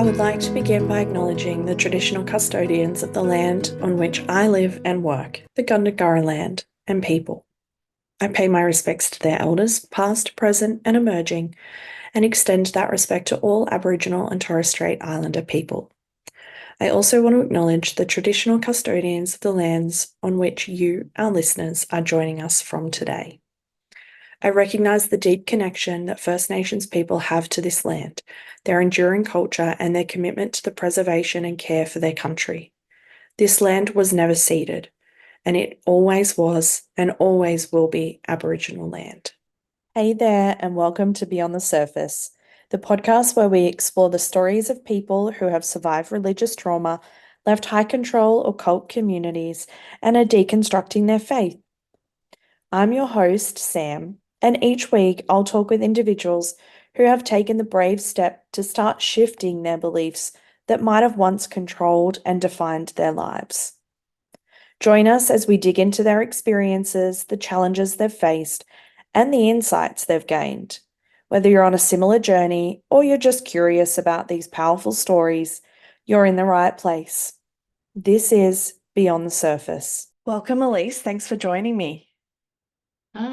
would like to begin by acknowledging the traditional custodians of the land on which I live and work, the Gundungurra land and people. I pay my respects to their elders, past, present, and emerging, and extend that respect to all Aboriginal and Torres Strait Islander people. I also want to acknowledge the traditional custodians of the lands on which you, our listeners, are joining us from today. I recognise the deep connection that First Nations people have to this land, their enduring culture, and their commitment to the preservation and care for their country. This land was never ceded, and it always was and always will be Aboriginal land. Hey there, and welcome to Beyond the Surface, the podcast where we explore the stories of people who have survived religious trauma, left high control or cult communities, and are deconstructing their faith. I'm your host, Sam, and each week I'll talk with individuals who have taken the brave step to start shifting their beliefs that might have once controlled and defined their lives. Join us as we dig into their experiences, the challenges they've faced, and the insights they've gained. Whether you're on a similar journey or you're just curious about these powerful stories, you're in the right place. This is Beyond the Surface. Welcome, Elise. Thanks for joining me.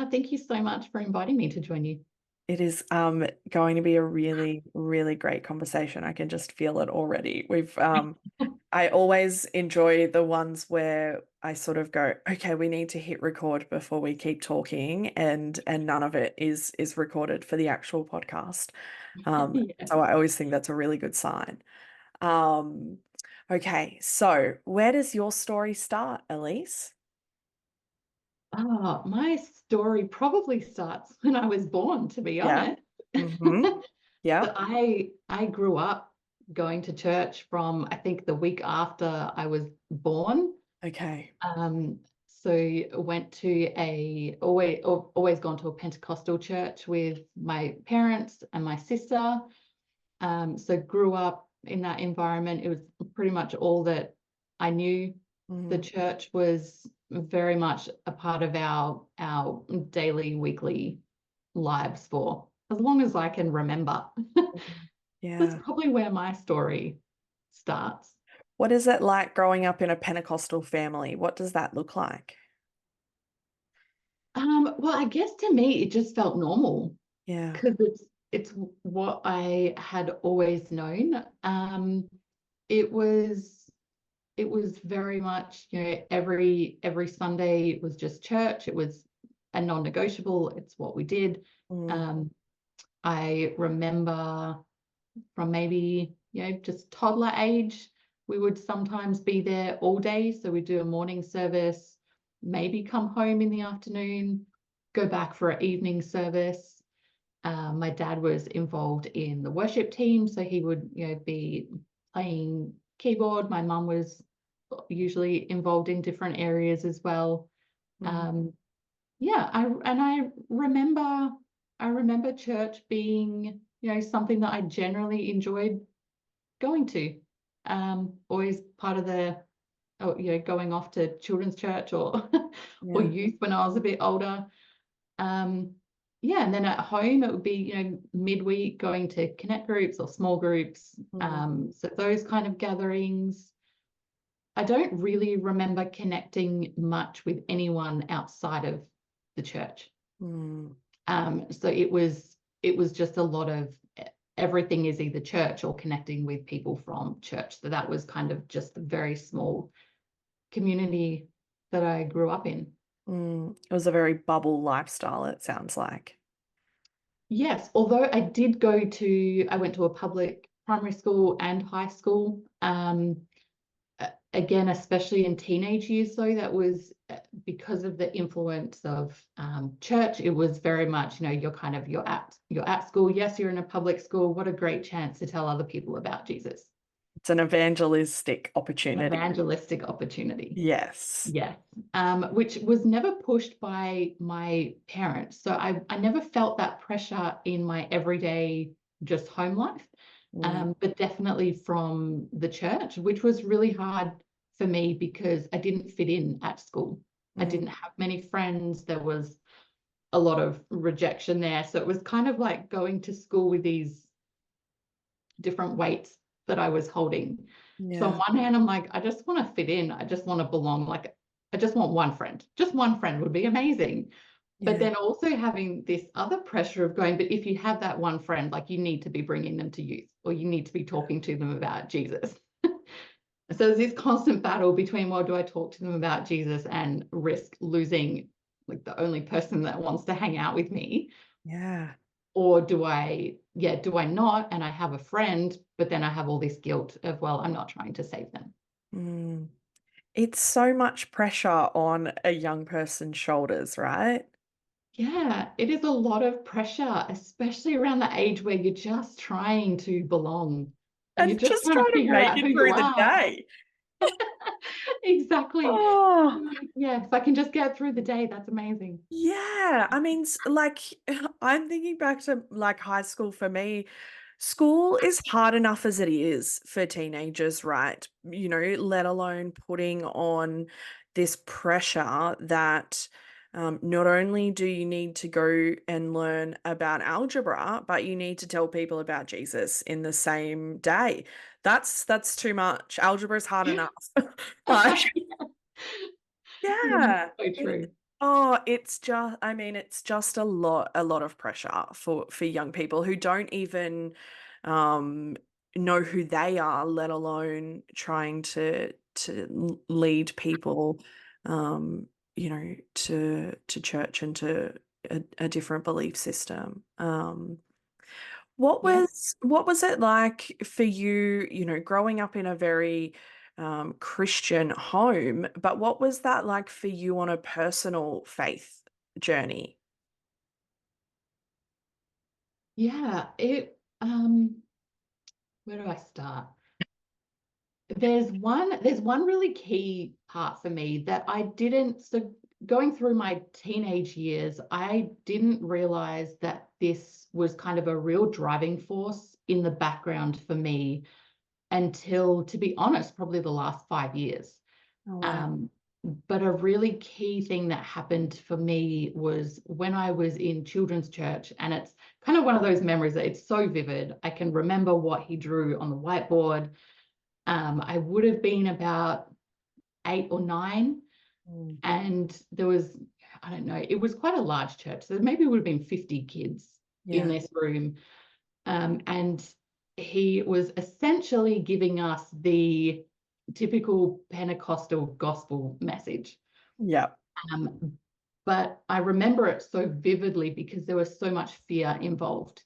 Thank you so much for inviting me to join you. It is going to be a really, really great conversation. I can just feel it already. I always enjoy the ones where I sort of go, okay, we need to hit record before we keep talking, and none of it is recorded for the actual podcast. Yeah. So I always think that's a really good sign. Okay, so where does your story start, Elise? My story probably starts when I was born, to be honest. Yeah. So I grew up going to church from, I think, the week after I was born. Okay. So went to always gone to a Pentecostal church with my parents and my sister. So grew up in that environment. It was pretty much all that I knew. The church was very much a part of our daily, weekly lives for as long as I can remember. Yeah. That's probably where my story starts. What is it like growing up in a Pentecostal family? What does that look like? Well, I guess to me it just felt normal Yeah. because it's what I had always known. It was very much, every Sunday it was just church. It was a non-negotiable. It's what we did. Mm. I remember from maybe, just toddler age, we would sometimes be there all day. So we'd do a morning service, maybe come home in the afternoon, go back for an evening service. My dad was involved in the worship team, so he would, be playing keyboard. My mum was usually involved in different areas as well. Mm. Yeah, I remember church being, something that I generally enjoyed going to. Always part of going off to children's church or or Yeah. youth when I was a bit older. Yeah, and then at home it would be, midweek going to connect groups or small groups. So those kind of gatherings. I don't really remember connecting much with anyone outside of the church. Mm. So it was just a lot of everything is either church or connecting with people from church. So that was kind of just a very small community that I grew up in. It was a very bubble lifestyle, it sounds like. Yes, although I went to a public primary school and high school. Again, especially in teenage years, though, that was because of the influence of church. It was very much, you're at school. Yes, you're in a public school. What a great chance to tell other people about Jesus. It's an evangelistic An opportunity. evangelistic opportunity. Yes. Yes. Which was never pushed by my parents. So I never felt that pressure in my everyday just home life. But definitely from the church, which was really hard for me because I didn't fit in at school. I didn't have many friends. There was a lot of rejection there. So it was kind of like going to school with these different weights that I was holding. So on Yeah. one hand, I'm like, I just want to fit in. I just want to belong. Like, I just want one friend. Just one friend would be amazing. But Yeah. then also having this other pressure of going, but if you have that one friend, like you need to be bringing them to youth, or you need to be talking to them about Jesus. So there's this constant battle between, well, do I talk to them about Jesus and risk losing like the only person that wants to hang out with me? Yeah. Or do I not? And I have a friend, but then I have all this guilt of, well, I'm not trying to save them. Mm. It's so much pressure on a young person's shoulders, right? Yeah, it is a lot of pressure, especially around the age where you're just trying to belong and you're And just just trying to trying to figure make out it who you through the are. day. Exactly. Oh, Yeah, if I can just get through the day, that's amazing. yeah. I mean, like, I'm thinking back to like high school for me. School is hard enough as it is for teenagers, right? Let alone putting on this pressure that not only do you need to go and learn about algebra, but you need to tell people about Jesus in the same day. That's too much. Algebra is hard enough. Like, Yeah, yeah. so true. I mean, it's just a lot of pressure for young people who don't even um know who they are, let alone trying to lead people to church and to a different belief system. What Yeah. was it like for you, growing up in a very Christian home, but what was that like for you on a personal faith journey? Yeah, where do I start? There's one really key part for me that I didn't, so going through my teenage years, I didn't realize that this was kind of a real driving force in the background for me until, to be honest, probably the last 5 years. Oh, wow. Um, but a really key thing that happened for me was when I was in children's church, and it's kind of one of those memories that it's so vivid. I can remember what he drew on the whiteboard. I would have been about 8 or 9, Mm. and there was, I don't know, it was quite a large church. So maybe it would have been 50 kids in Yeah. this room. And he was essentially giving us the typical Pentecostal gospel message. Yeah. Um, but I remember it so vividly because there was so much fear involved.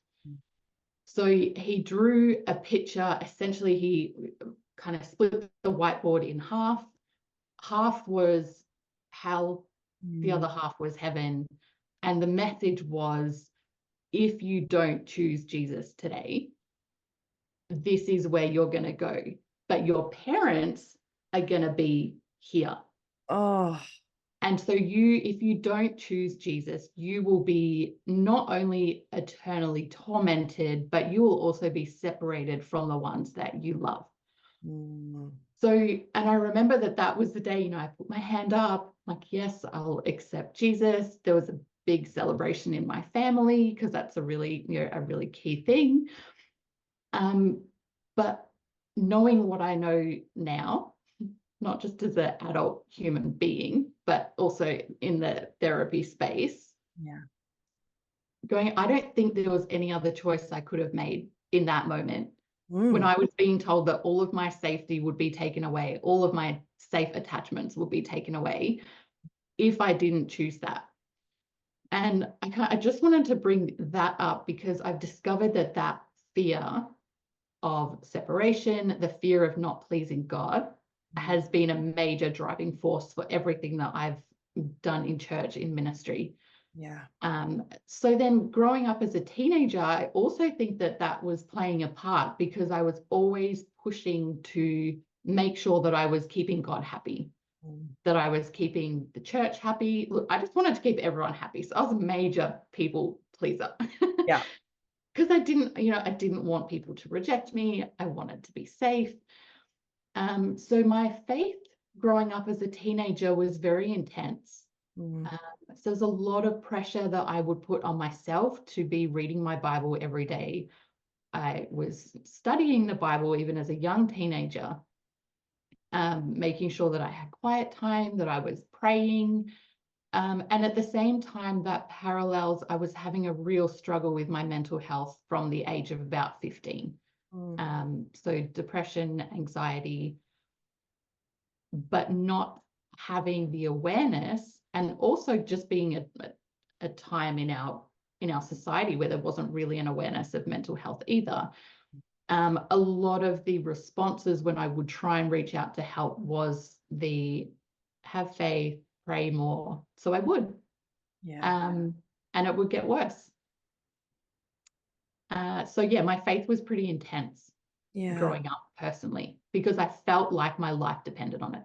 So he drew a picture. Essentially, he kind of split the whiteboard in half. Half was hell, the Mm. other half was heaven. And the message was, if you don't choose Jesus today, this is where you're going to go. But your parents are going to be here. Oh, And so if you don't choose Jesus, you will be not only eternally tormented, but you will also be separated from the ones that you love. mm. So, and I remember that was the day, I put my hand up, like, yes, I'll accept Jesus. There was a big celebration in my family because that's a really key thing. But knowing what I know now, not just as an adult human being, but also in the therapy space, Yeah. I don't think there was any other choice I could have made in that moment when Mm. I was being told that all of my safety would be taken away, all of my safe attachments would be taken away if I didn't choose that. And I just wanted to bring that up because I've discovered that fear of separation, the fear of not pleasing God, has been a major driving force for everything that I've done in church, in ministry. Yeah. So then growing up as a teenager, I also think that was playing a part because I was always pushing to make sure that I was keeping God happy, Mm. that I was keeping the church happy. Look, I just wanted to keep everyone happy. So I was a major people pleaser. Yeah. Because I didn't want people to reject me. I wanted to be safe. So my faith growing up as a teenager was very intense. Mm. So there's a lot of pressure that I would put on myself to be reading my Bible every day, I was studying the Bible even as a young teenager, making sure that I had quiet time, that I was praying. And at the same time, that parallels, I was having a real struggle with my mental health from the age of about 15. So depression, anxiety, but not having the awareness, and also just being a time in our society where there wasn't really an awareness of mental health either. A lot of the responses when I would try and reach out to help was the have faith, pray more. So I would, and it would get worse. So yeah, my faith was pretty intense growing up personally, because I felt like my life depended on it.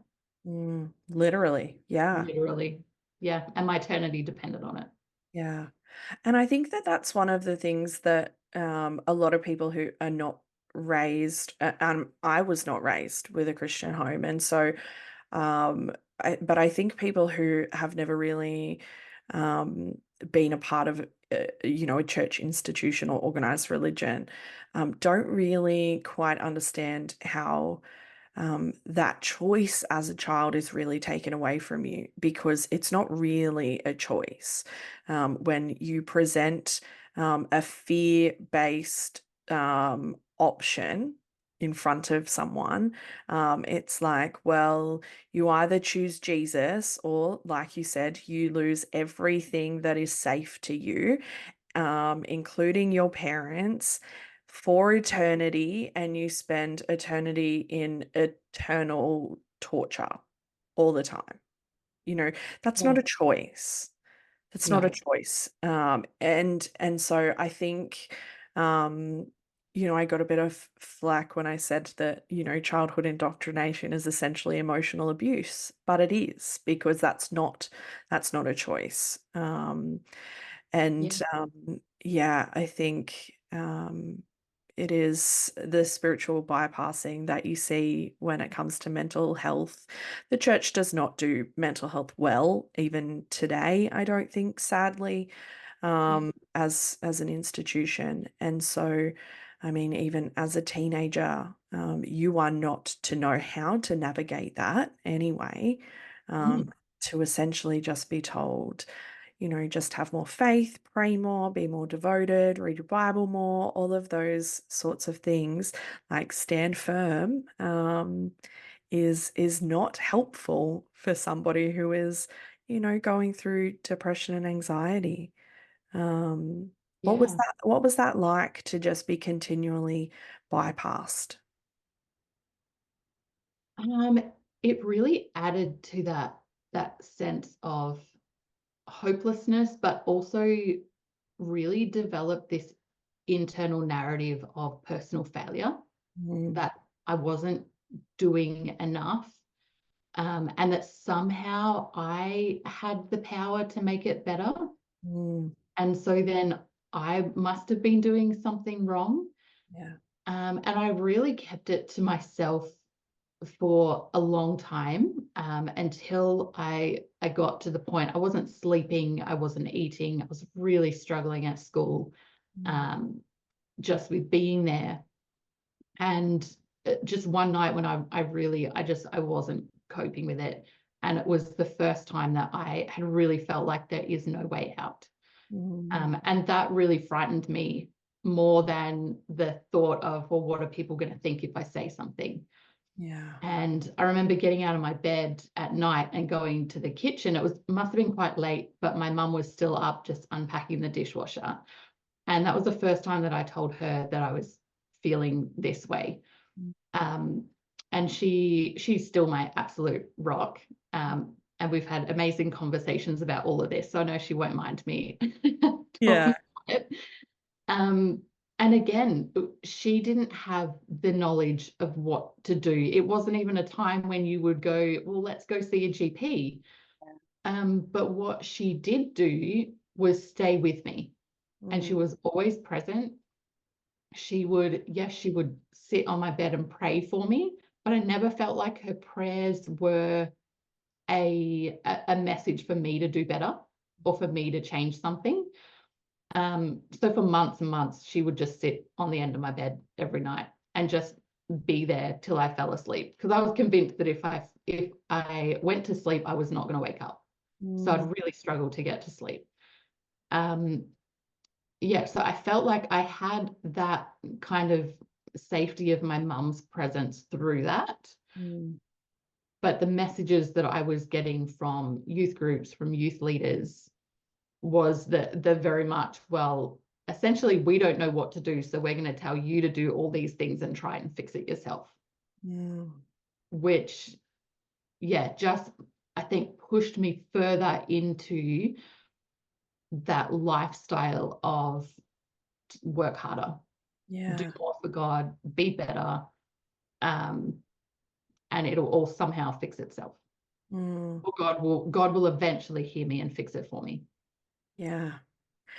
Literally, yeah. Literally, yeah, and my eternity depended on it. Yeah. And I think that that's one of the things that a lot of people who are not raised, I was not raised with a Christian home. And so, but I think people who have never really been a part of, a church institution or organized religion, don't really quite understand how that choice as a child is really taken away from you, because it's not really a choice. When you present a fear-based option in front of someone, it's like, well, you either choose Jesus or, like you said, you lose everything that is safe to you, including your parents, for eternity, and you spend eternity in eternal torture all the time. That's not Yeah. a choice. That's not a No. choice. And so I think, I got a bit of flack when I said that, childhood indoctrination is essentially emotional abuse, but it is, because that's not a choice. And Yeah. yeah, I think it is the spiritual bypassing that you see when it comes to mental health. The church does not do mental health well, even today, I don't think, sadly, as an institution. And so, I mean, even as a teenager, you are not to know how to navigate that anyway, Mm. to essentially just be told, just have more faith, pray more, be more devoted, read your Bible more, all of those sorts of things, like stand firm, is not helpful for somebody who is, going through depression and anxiety. What was Yeah. that like to just be continually bypassed? Um, it really added to that sense of hopelessness, but also really developed this internal narrative of personal failure, Mm, that I wasn't doing enough, and that somehow I had the power to make it better. mm, And so then I must have been doing something wrong. yeah. And I really kept it to myself for a long time, until I got to the point I wasn't sleeping, I wasn't eating, I was really struggling at school, Mm, um, just with being there. And just one night when I wasn't coping with it, and it was the first time that I had really felt like there is no way out. mm, And that really frightened me more than the thought of, well, what are people going to think if I say something? yeah. And I remember getting out of my bed at night and going to the kitchen. Must have been quite late, but my mum was still up just unpacking the dishwasher. And that was the first time that I told her that I was feeling this way. Um, and she's still my absolute rock. And we've had amazing conversations about all of this. So I know she won't mind me talking Yeah. about it. Um, and again, she didn't have the knowledge of what to do. It wasn't even a time when you would go, well, let's go see a GP. But what she did do was stay with me, and she Mm, was always present. She would sit on my bed and pray for me, but I never felt like her prayers were a message for me to do better or for me to change something. So for months and months, she would just sit on the end of my bed every night and just be there till I fell asleep, because I was convinced that if I went to sleep, I was not going to wake up. So I'd really struggle to get to sleep. Yeah, so I felt like I had that kind of safety of my mum's presence through that. But the messages that I was getting from youth groups, from youth leaders, was that they're very much, well, essentially, we don't know what to do, so we're going to tell you to do all these things and try and fix it yourself. Which, yeah, just, I think, pushed me further into that lifestyle of work harder, do more for God, be better, and it'll all somehow fix itself. Or God will eventually hear me and fix it for me. Yeah.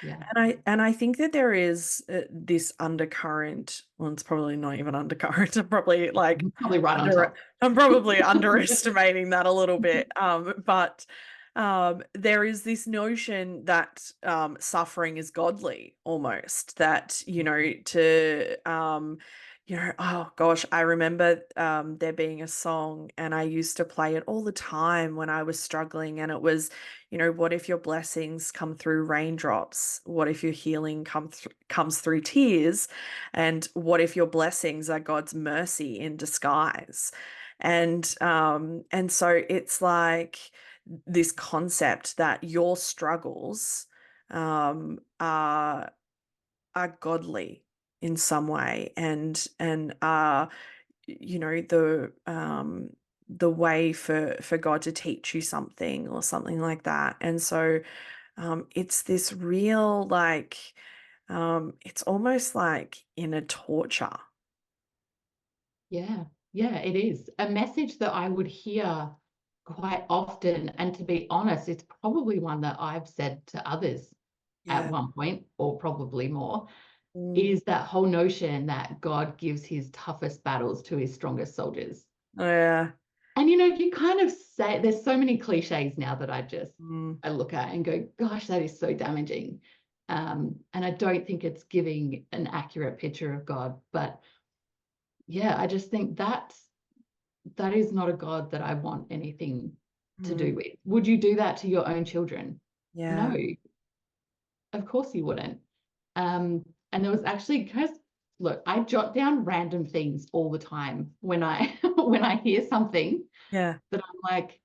Yeah. And I think that there is this undercurrent. Well, it's probably not even undercurrent. I'm probably like Probably right on top. I'm probably underestimating that a little bit. But there is this notion that suffering is godly, almost. That, oh gosh, I remember there being a song, and I used to play it all the time when I was struggling, and it was, what if your blessings come through raindrops? What if your healing comes through tears? And what if your blessings are God's mercy in disguise? And so it's like this concept that your struggles are godly in some way, and are, the way for God to teach you something or something like that. And so it's this real, like, it's almost like inner torture. Yeah, yeah, it is a message that I would hear quite often. And to be honest, it's probably one that I've said to others at Yeah. one point, or probably more, Mm. is that whole notion that God gives his toughest battles to his strongest soldiers. Oh, yeah. And you kind of say, there's so many cliches now that Mm. I look at and go, gosh, that is so damaging. And I don't think it's giving an accurate picture of God. But yeah, I just think that is not a God that I want anything to do Mm. with. Would you do that to your own children? Yeah. No, of course you wouldn't. And there was actually, because look, I jot down random things all the time when I when I hear something Yeah. that I'm like,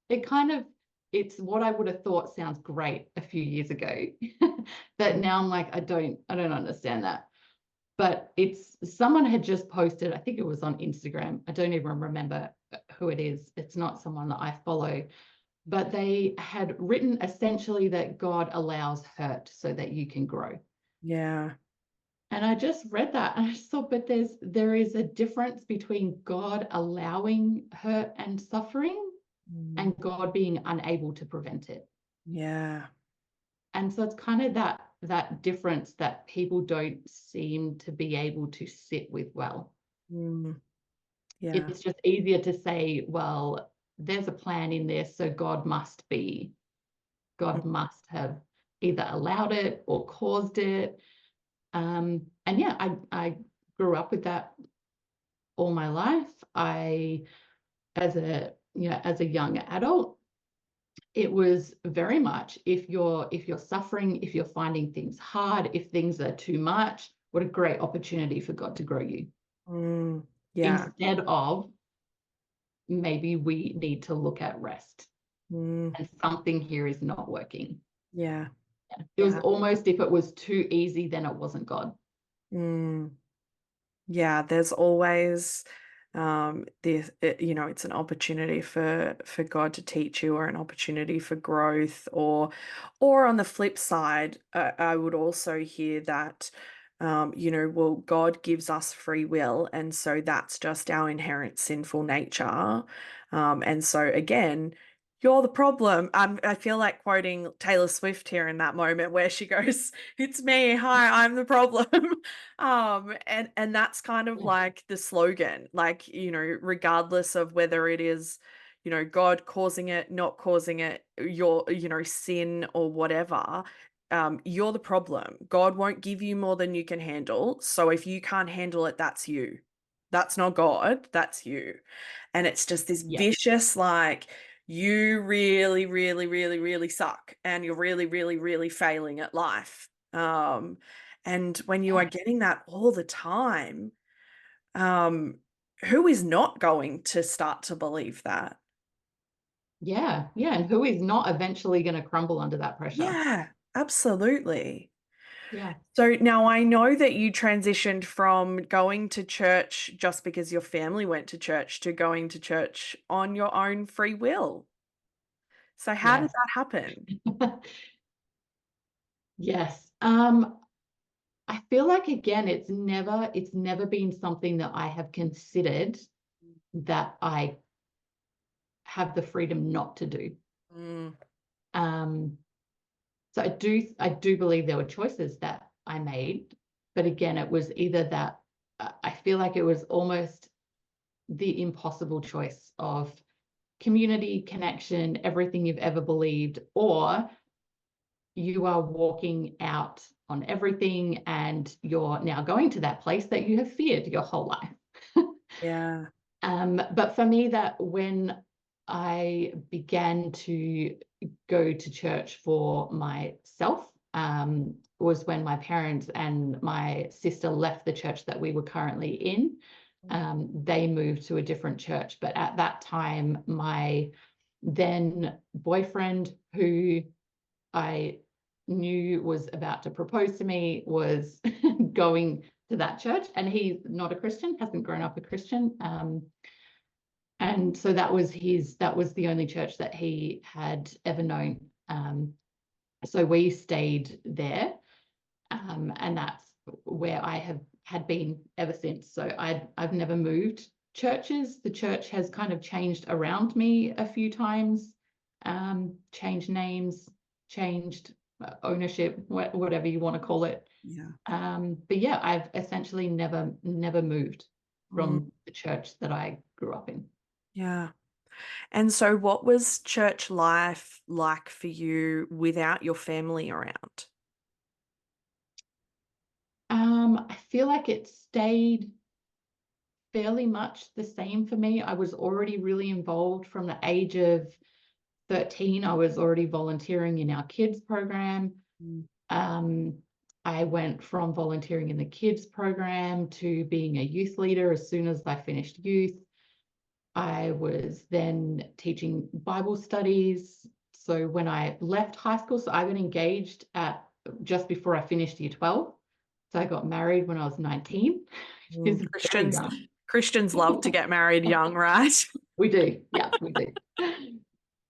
it kind of, it's what I would have thought sounds great a few years ago. But now I'm like, I don't understand that. But it's, someone had just posted, I think it was on Instagram. I don't even remember who it is. It's not someone that I follow, but they had written essentially that God allows hurt so that you can grow. Yeah. And I just read that and I just thought, but there is a difference between God allowing hurt and suffering Mm. and God being unable to prevent it. Yeah. And so it's kind of that difference that people don't seem to be able to sit with well. Mm. Yeah. It's just easier to say, well, there's a plan in this, so God must have either allowed it or caused it. And yeah, I grew up with that all my life. As a young adult, it was very much, if you're suffering, if you're finding things hard, if things are too much, what a great opportunity for God to grow you. Mm. Yeah. Instead of, maybe we need to look at rest Mm. and something here is not working. Yeah. It was Yeah. almost, if it was too easy, then it wasn't God. Mm. Yeah, there's always it's an opportunity for God to teach you, or an opportunity for growth, or on the flip side, I would also hear that well, God gives us free will, and so that's just our inherent sinful nature. And so again, you're the problem. I feel like quoting Taylor Swift here in that moment where she goes, "It's me. Hi, I'm the problem." And that's kind of Yeah. like the slogan, like, regardless of whether it is, God causing it, not causing it, your, sin or whatever, you're the problem. God won't give you more than you can handle. So if you can't handle it, that's you. That's not God, that's you. And it's just this Yeah. vicious, like, you really, really, really, really suck, and you're really, really, really failing at life. And when you are getting that all the time, um, who is not going to start to believe that? Yeah. Yeah. And who is not eventually going to crumble under that pressure? Yeah, absolutely. Yeah. So now I know that you transitioned from going to church just because your family went to church to going to church on your own free will. So how did Yes. that happen? Yes. I feel like again, it's never been something that I have considered that I have the freedom not to do. Mm, Um, so I do believe there were choices that I made, but again, it was either that I feel like it was almost the impossible choice of community, connection, everything you've ever believed, or you are walking out on everything and you're now going to that place that you have feared your whole life. yeah. But for me, that when I began to go to church for myself, was when my parents and my sister left the church that we were currently in. They moved to a different church. But at that time, my then boyfriend, who I knew was about to propose to me, was going to that church, and he's not a Christian, hasn't grown up a Christian. And so that was the only church that he had ever known. So we stayed there, and that's where I have had been ever since. So I've never moved churches. The church has kind of changed around me a few times, changed names, changed ownership, whatever you want to call it. Yeah. But yeah, I've essentially never moved Mm, from the church that I grew up in. yeah. And so what was church life like for you without your family around? I feel like it stayed fairly much the same for me. I was already really involved from the age of 13. I was already volunteering in our kids program. Mm, Um, I went from volunteering in the kids program to being a youth leader as soon as I finished youth. I was then teaching Bible studies. So when I left high school, so I got engaged at just before I finished year 12. So I got married when I was 19. It's very Christians, young. Christians love to get married young, right? We do. Yeah, we do.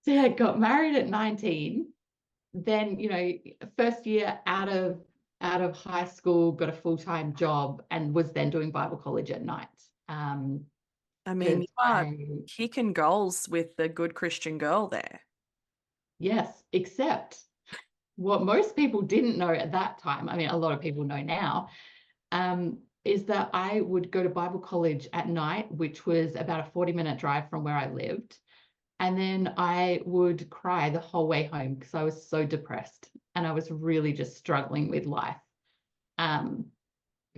So yeah, got married at 19. Then, first year out of high school, got a full-time job and was then doing Bible college at night. I mean, Because you are I kicking goals with the good Christian girl there. Yes, except what most people didn't know at that time, I mean, a lot of people know now, is that I would go to Bible college at night, which was about a 40-minute drive from where I lived. And then I would cry the whole way home because I was so depressed and I was really just struggling with life. Um,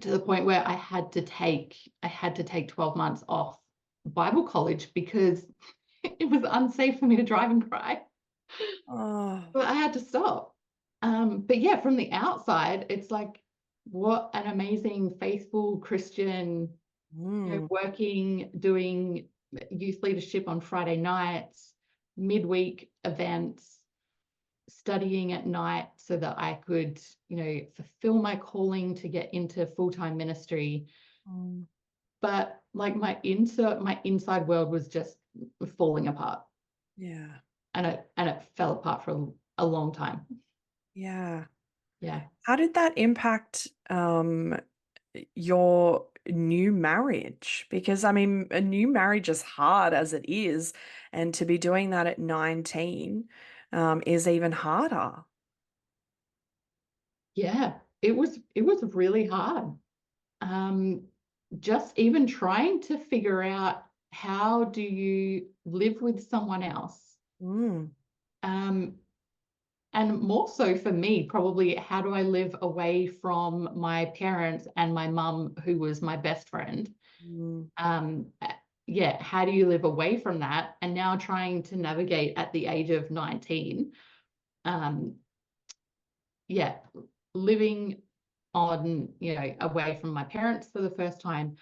to the point where I had to take 12 months off Bible college because it was unsafe for me to drive and cry. Oh, But I had to stop. But yeah, from the outside, it's like, what an amazing, faithful Christian, mm, working, doing youth leadership on Friday nights, midweek events, studying at night so that I could, fulfill my calling to get into full-time ministry. mm, But like my inside world was just falling apart, yeah, and it fell apart for a long time. yeah. Yeah. How did that impact your new marriage? Because I mean, a new marriage is hard as it is, and to be doing that at 19 is even harder. Yeah, it was really hard. Um, just even trying to figure out how do you live with someone else. Mm, Um, And more so for me, probably, how do I live away from my parents and my mum, who was my best friend? Mm. Yeah, how do you live away from that? And now trying to navigate at the age of 19, um, yeah, living on, away from my parents for the first time,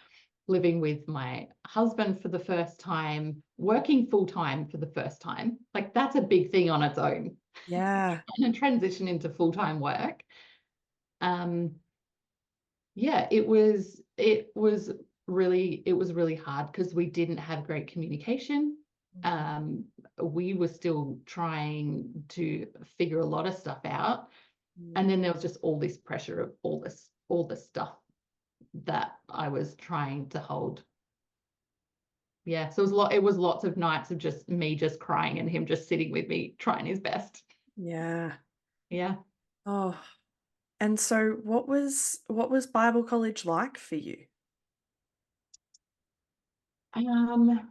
living with my husband for the first time, working full time for the first time. Like, that's a big thing on its own. Yeah. And a transition into full-time work. Yeah, it was really hard because we didn't have great communication. We were still trying to figure a lot of stuff out. And then there was just all this pressure of all this stuff that I was trying to hold. Yeah, so it was lots of nights of just me just crying and him just sitting with me trying his best. Yeah. Yeah. Oh, and so what was Bible college like for you? Um,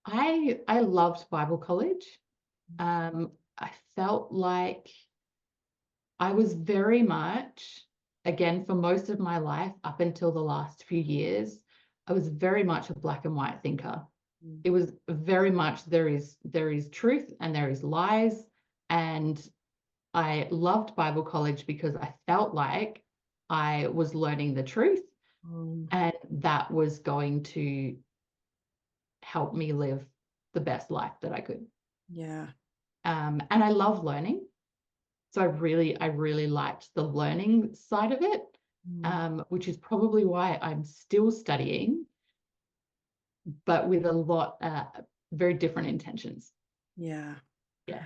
I loved Bible college. I felt like I was very much, again, for most of my life, up until the last few years, I was very much a black and white thinker. Mm. It was very much there is truth and there is lies. And I loved Bible college because I felt like I was learning the truth, Mm. and that was going to help me live the best life that I could. Yeah. And I love learning. So I really liked the learning side of it, Mm. which is probably why I'm still studying, but with a lot, very different intentions. Yeah. Yeah.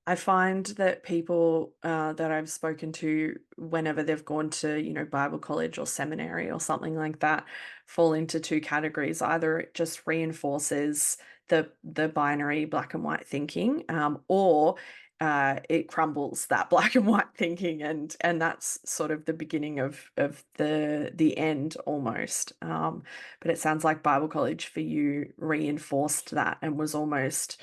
I find that people that I've spoken to, whenever they've gone to, Bible college or seminary or something like that, fall into two categories. Either it just reinforces the binary black and white thinking, or it crumbles that black and white thinking, and that's sort of the beginning of the end almost. But it sounds like Bible college for you reinforced that and was almost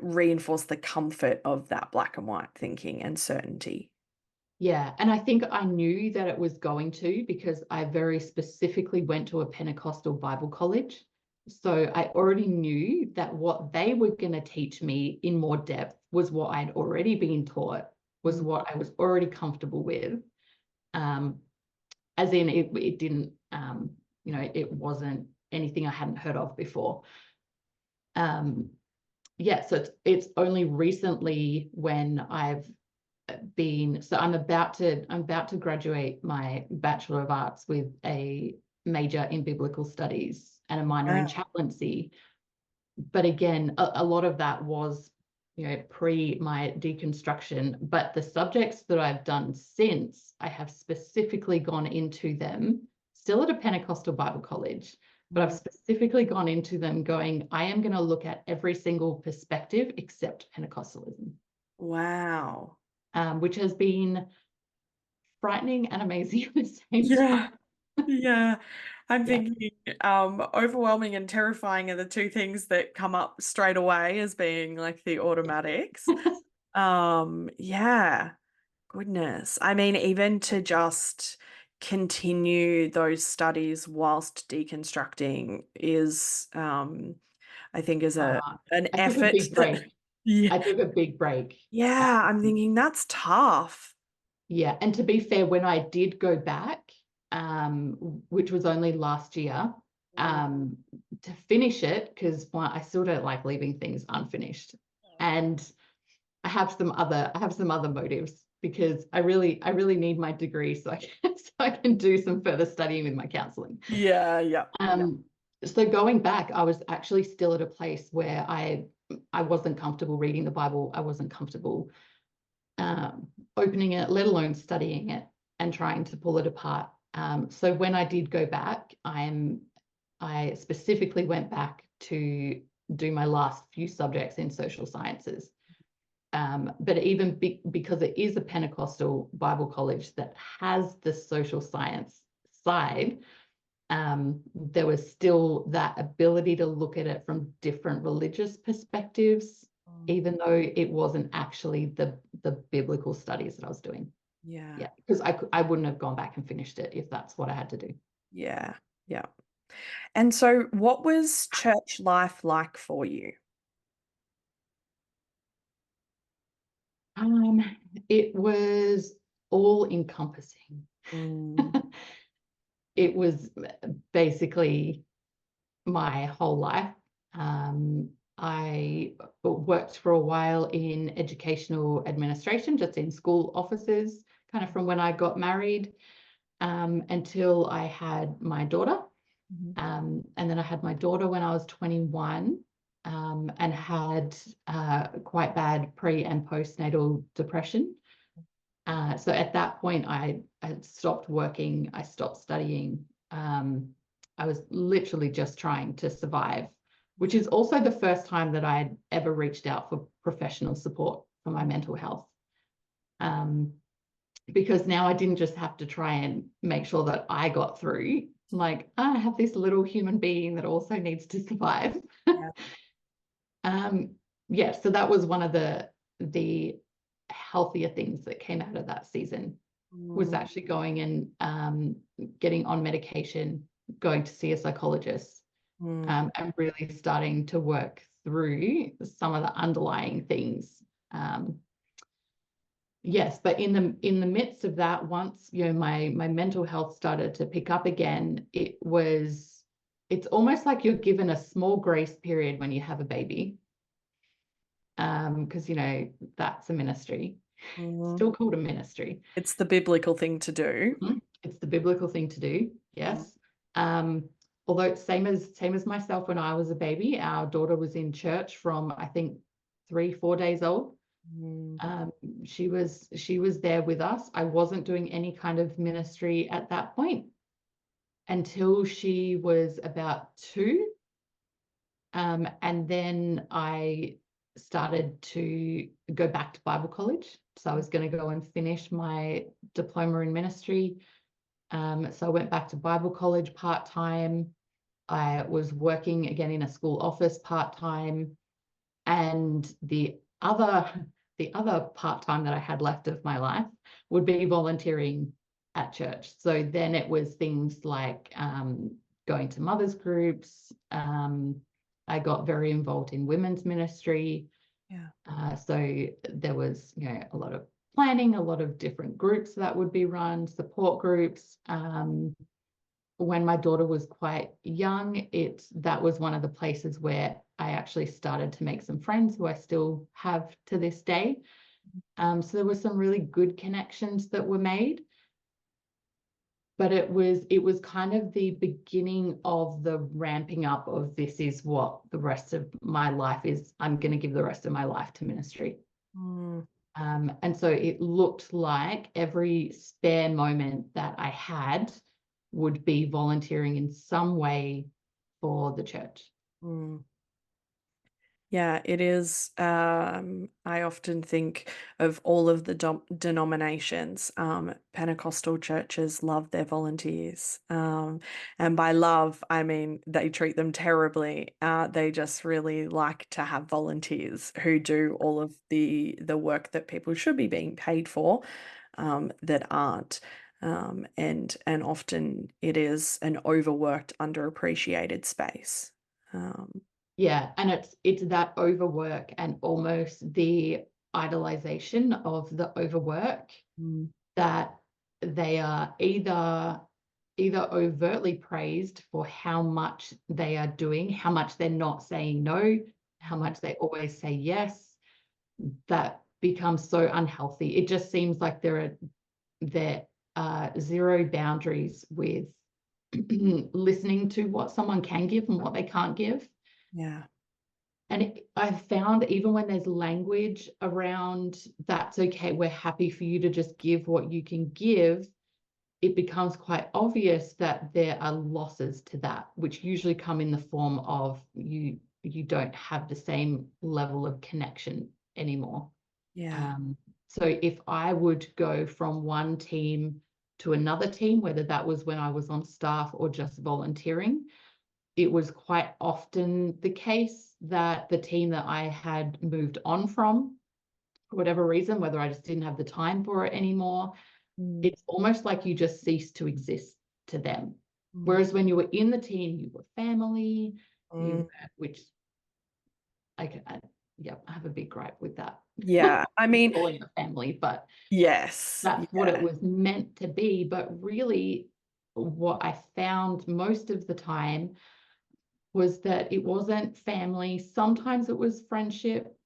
reinforce the comfort of that black and white thinking and certainty. Yeah. And I think I knew that it was going to, because I very specifically went to a Pentecostal Bible college. So I already knew that what they were going to teach me in more depth was what I'd already been taught, was Mm. what I was already comfortable with. Um, as in, it didn't, it wasn't anything I hadn't heard of before. Yeah, so it's only recently when I'm about to graduate my Bachelor of Arts with a major in Biblical Studies and a minor in Yeah. chaplaincy. But again, a lot of that was, pre my deconstruction. But the subjects that I've done since, I have specifically gone into them, still at a Pentecostal Bible college, but I've Mm. specifically gone into them going, I am going to look at every single perspective except Pentecostalism, Wow. which has been frightening and amazing at the same time. Yeah. Yeah. I'm Yeah. thinking overwhelming and terrifying are the two things that come up straight away as being like the automatics. Yeah. Goodness. I mean, even to just continue those studies whilst deconstructing is, I think, is an I took a effort big that, break. yeah, I took a big break. yeah, I'm thinking that's tough. Yeah, and to be fair, when I did go back, which was only last year, um, to finish it, because I still don't like leaving things unfinished, and I have some other motives, because I really need my degree so I can so I can do some further studying with my counselling. Yeah, yeah. So going back, I was actually still at a place where I wasn't comfortable reading the Bible. I wasn't comfortable opening it, let alone studying it and trying to pull it apart. So when I did go back, I specifically went back to do my last few subjects in social sciences. But even because it is a Pentecostal Bible college that has the social science side, there was still that ability to look at it from different religious perspectives. even though it wasn't actually the biblical studies that I was doing. Yeah. Yeah, because I wouldn't have gone back and finished it if that's what I had to do. Yeah. Yeah. And so what was church life like for you? It was all encompassing. Mm, It was basically my whole life. I worked for a while in educational administration, just in school offices, kind of from when I got married until I had my daughter. mhm, And then I had my daughter when I was 21 and had quite bad pre and postnatal depression. So at that point, I had stopped working, I stopped studying. I was literally just trying to survive, which is also the first time that I had ever reached out for professional support for my mental health. Um, because now I didn't just have to try and make sure that I got through. Like, I have this little human being that also needs to survive. yeah. Yeah, so that was one of the healthier things that came out of that season, was Mm, actually going and getting on medication, going to see a psychologist, mm, and really starting to work through some of the underlying things. Yes, but in the midst of that, once my mental health started to pick up again, it's almost like you're given a small grace period when you have a baby, because that's a ministry, mm. still called a ministry. It's the biblical thing to do. It's the biblical thing to do, Mm, yes. Um, although it's same as myself when I was a baby, our daughter was in church from I think 3-4 days old. mm, Um, she was there with us. I wasn't doing any kind of ministry at that point until she was about 2. And then I started to go back to Bible college. So I was going to go and finish my diploma in ministry. So I went back to Bible college part-time. I was working again in a school office part-time. And the other part-time that I had left of my life would be volunteering at church. So then it was things like going to mothers groups. I got very involved in women's ministry. yeah. So there was, a lot of planning, a lot of different groups that would be run, support groups. When my daughter was quite young, that was one of the places where I actually started to make some friends who I still have to this day. So there were some really good connections that were made, but it was kind of the beginning of the ramping up of this is what the rest of my life is. I'm going to give the rest of my life to ministry. Mm, And so it looked like every spare moment that I had would be volunteering in some way for the church. mm. Yeah, it is. I often think of all of the denominations. Pentecostal churches love their volunteers. And by love, I mean they treat them terribly. They just really like to have volunteers who do all of the work that people should be being paid for, that aren't. And often it is an overworked, underappreciated space. Um, Yeah, and it's that overwork and almost the idolization of the overwork mm, that they are either overtly praised for how much they are doing, how much they're not saying no, how much they always say yes. That becomes so unhealthy. It just seems like there are zero boundaries with listening to what someone can give and what they can't give. yeah. And I've found even when there's language around that's okay, we're happy for you to just give what you can give, it becomes quite obvious that there are losses to that, which usually come in the form of you don't have the same level of connection anymore. Yeah. Um, so if I would go from one team to another team, whether that was when I was on staff or just volunteering, it was quite often the case that the team that I had moved on from, for whatever reason, whether I just didn't have the time for it anymore, it's almost like you just cease to exist to them. Whereas when you were in the team, you were family, which I have a big gripe with that. Yeah, I mean, calling it family, but yes, that's what it was meant to be. But really, what I found most of the time was that it wasn't family. Sometimes it was friendship,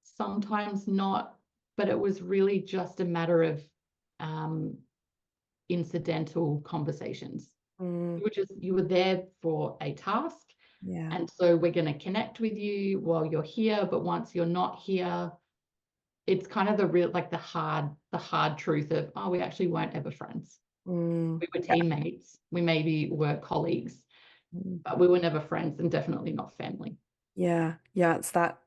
sometimes not, but it was really just a matter of incidental conversations. You were there for a task. Yeah. And so we're going to connect with you while you're here. But once you're not here, it's kind of the real, like the hard truth of, oh, we actually weren't ever friends. We were teammates. We maybe were colleagues, but we were never friends and definitely not family. Yeah. Yeah. It's that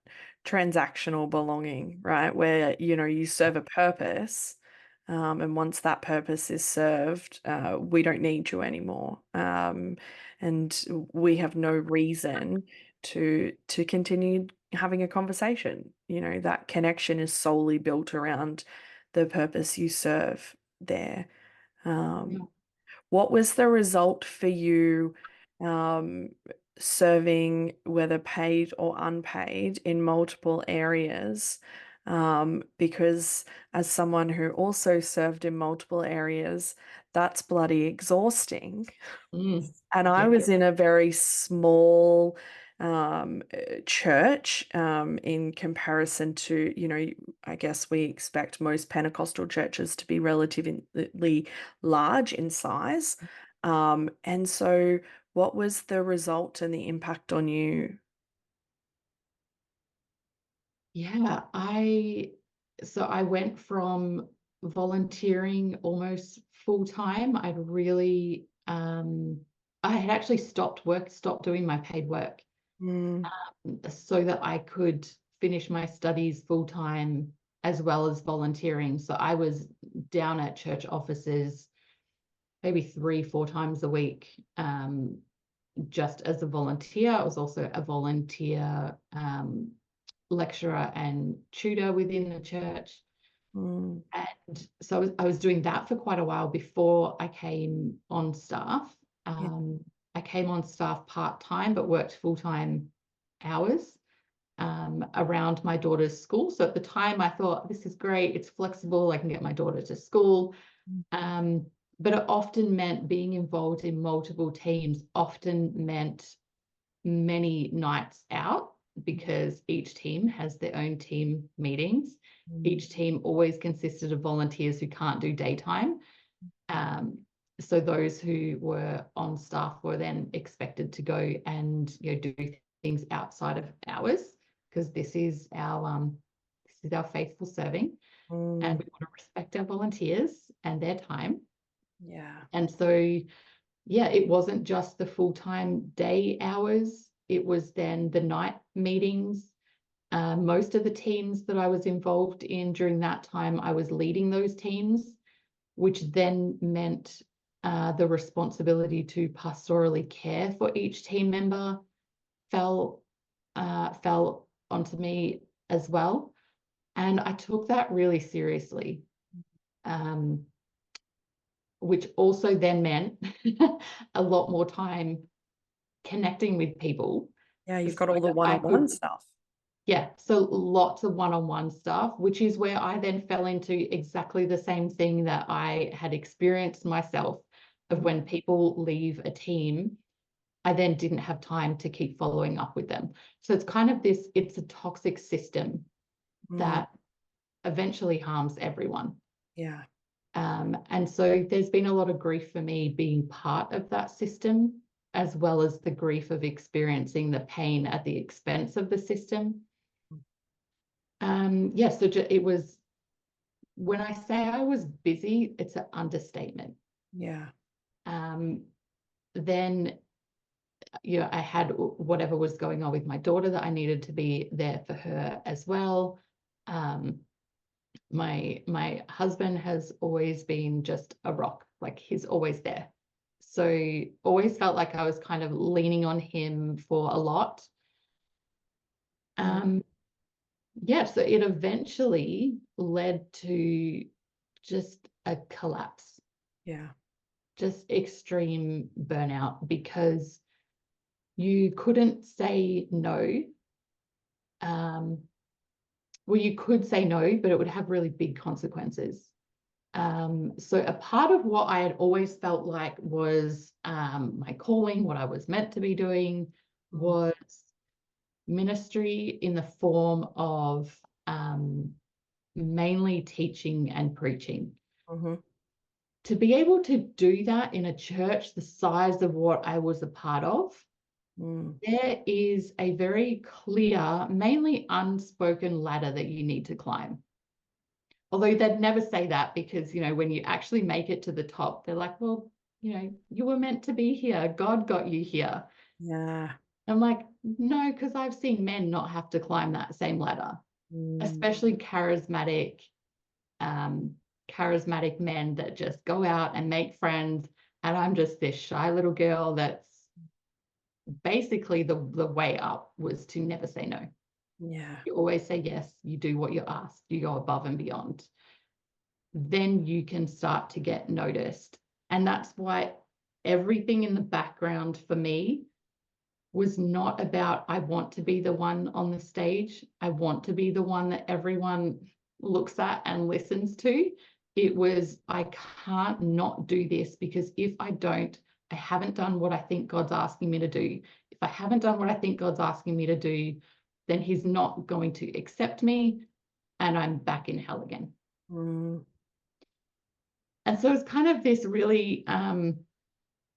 transactional belonging, right? Where, you serve a purpose. And once that purpose is served, we don't need you anymore. And we have no reason to continue having a conversation. That connection is solely built around the purpose you serve there. What was the result for you serving, whether paid or unpaid, in multiple areas? Because as someone who also served in multiple areas, that's bloody exhausting. And I was in a very small church in comparison to, I guess we expect most Pentecostal churches to be relatively large in size. And so what was the result and the impact on you? Yeah, so I went from volunteering almost full time. I had actually stopped doing my paid work, so that I could finish my studies full time as well as volunteering. So I was down at church offices maybe 3-4 times a week, just as a volunteer. I was also a volunteer lecturer and tutor within the church. And so I was doing that for quite a while before I came on staff. I came on staff part-time, but worked full-time hours around my daughter's school. So at the time I thought, this is great. It's flexible. I can get my daughter to school. But it often meant being involved in multiple teams, often meant many nights out, because each team has their own team meetings. Each team always consisted of volunteers who can't do daytime. So those who were on staff were then expected to go and do things outside of hours, because this is our faithful serving, and we want to respect our volunteers and their time. Yeah. And so, yeah, it wasn't just the full-time day hours. It was then the night meetings. Most of the teams that I was involved in during that time, I was leading those teams, which then meant the responsibility to pastorally care for each team member fell onto me as well. And I took that really seriously, which also then meant a lot more time connecting with people. Yeah, you've got all the one-on-one stuff. Yeah, so lots of one-on-one stuff, which is where I then fell into exactly the same thing that I had experienced myself, of when people leave a team, I then didn't have time to keep following up with them. So it's kind of it's a toxic system that eventually harms everyone. Yeah. And so there's been a lot of grief for me being part of that system, as well as the grief of experiencing the pain at the expense of the system. So it was, when I say I was busy, it's an understatement. Yeah. Then, I had whatever was going on with my daughter that I needed to be there for her as well. My husband has always been just a rock, like he's always there. So always felt like I was kind of leaning on him for a lot. Yeah, so it eventually led to just a collapse, Yeah. just extreme burnout, because you couldn't say no. Well, you could say no, but it would have really big consequences. So a part of what I had always felt like was my calling, what I was meant to be doing, was ministry in the form of mainly teaching and preaching. To be able to do that in a church the size of what I was a part of, there is a very clear, mainly unspoken ladder that you need to climb. Although they'd never say that, because, when you actually make it to the top, they're like, well, you were meant to be here. God got you here. Yeah. I'm like, no, because I've seen men not have to climb that same ladder, especially charismatic men that just go out and make friends. And I'm just this shy little girl that's basically the way up was to never say no. Yeah. You always say yes, you do what you're asked, you go above and beyond. Then you can start to get noticed. And that's why everything in the background for me was not about, I want to be the one on the stage. I want to be the one that everyone looks at and listens to. It was, I can't not do this, because if I don't, I haven't done what I think God's asking me to do. If I haven't done what I think God's asking me to do, then he's not going to accept me, and I'm back in hell again. And so it's kind of this really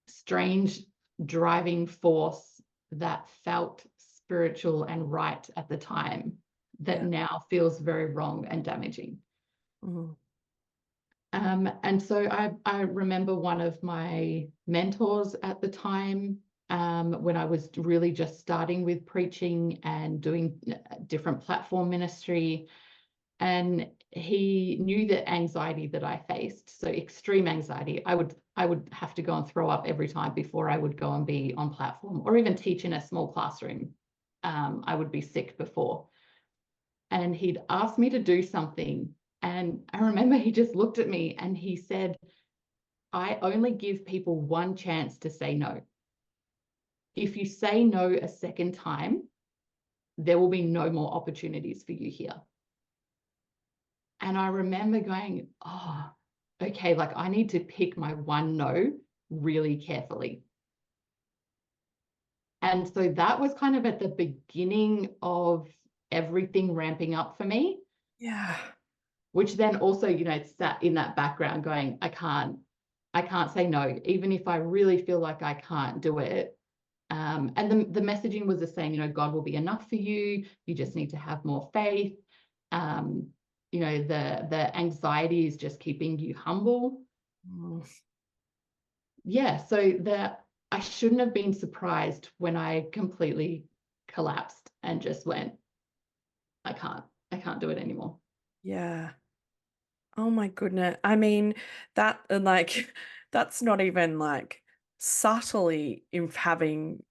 strange driving force that felt spiritual and right at the time, that now feels very wrong and damaging. And so I remember one of my mentors at the time, when I was really just starting with preaching and doing different platform ministry, and he knew the anxiety that I faced, so extreme anxiety. I would have to go and throw up every time before I would go and be on platform or even teach in a small classroom. I would be sick before. And he'd asked me to do something. And I remember he just looked at me and he said, I only give people one chance to say no. If you say no a second time, there will be no more opportunities for you here. And I remember going, oh, okay, like I need to pick my one no really carefully. And so that was kind of at the beginning of everything ramping up for me. Yeah. Which then also, sat in that background going, I can't say no, even if I really feel like I can't do it. And the messaging was the same, God will be enough for you. You just need to have more faith. The anxiety is just keeping you humble. Yeah, so I shouldn't have been surprised when I completely collapsed and just went, I can't do it anymore. Yeah. Oh my goodness. I mean, that like that's not even like subtly having,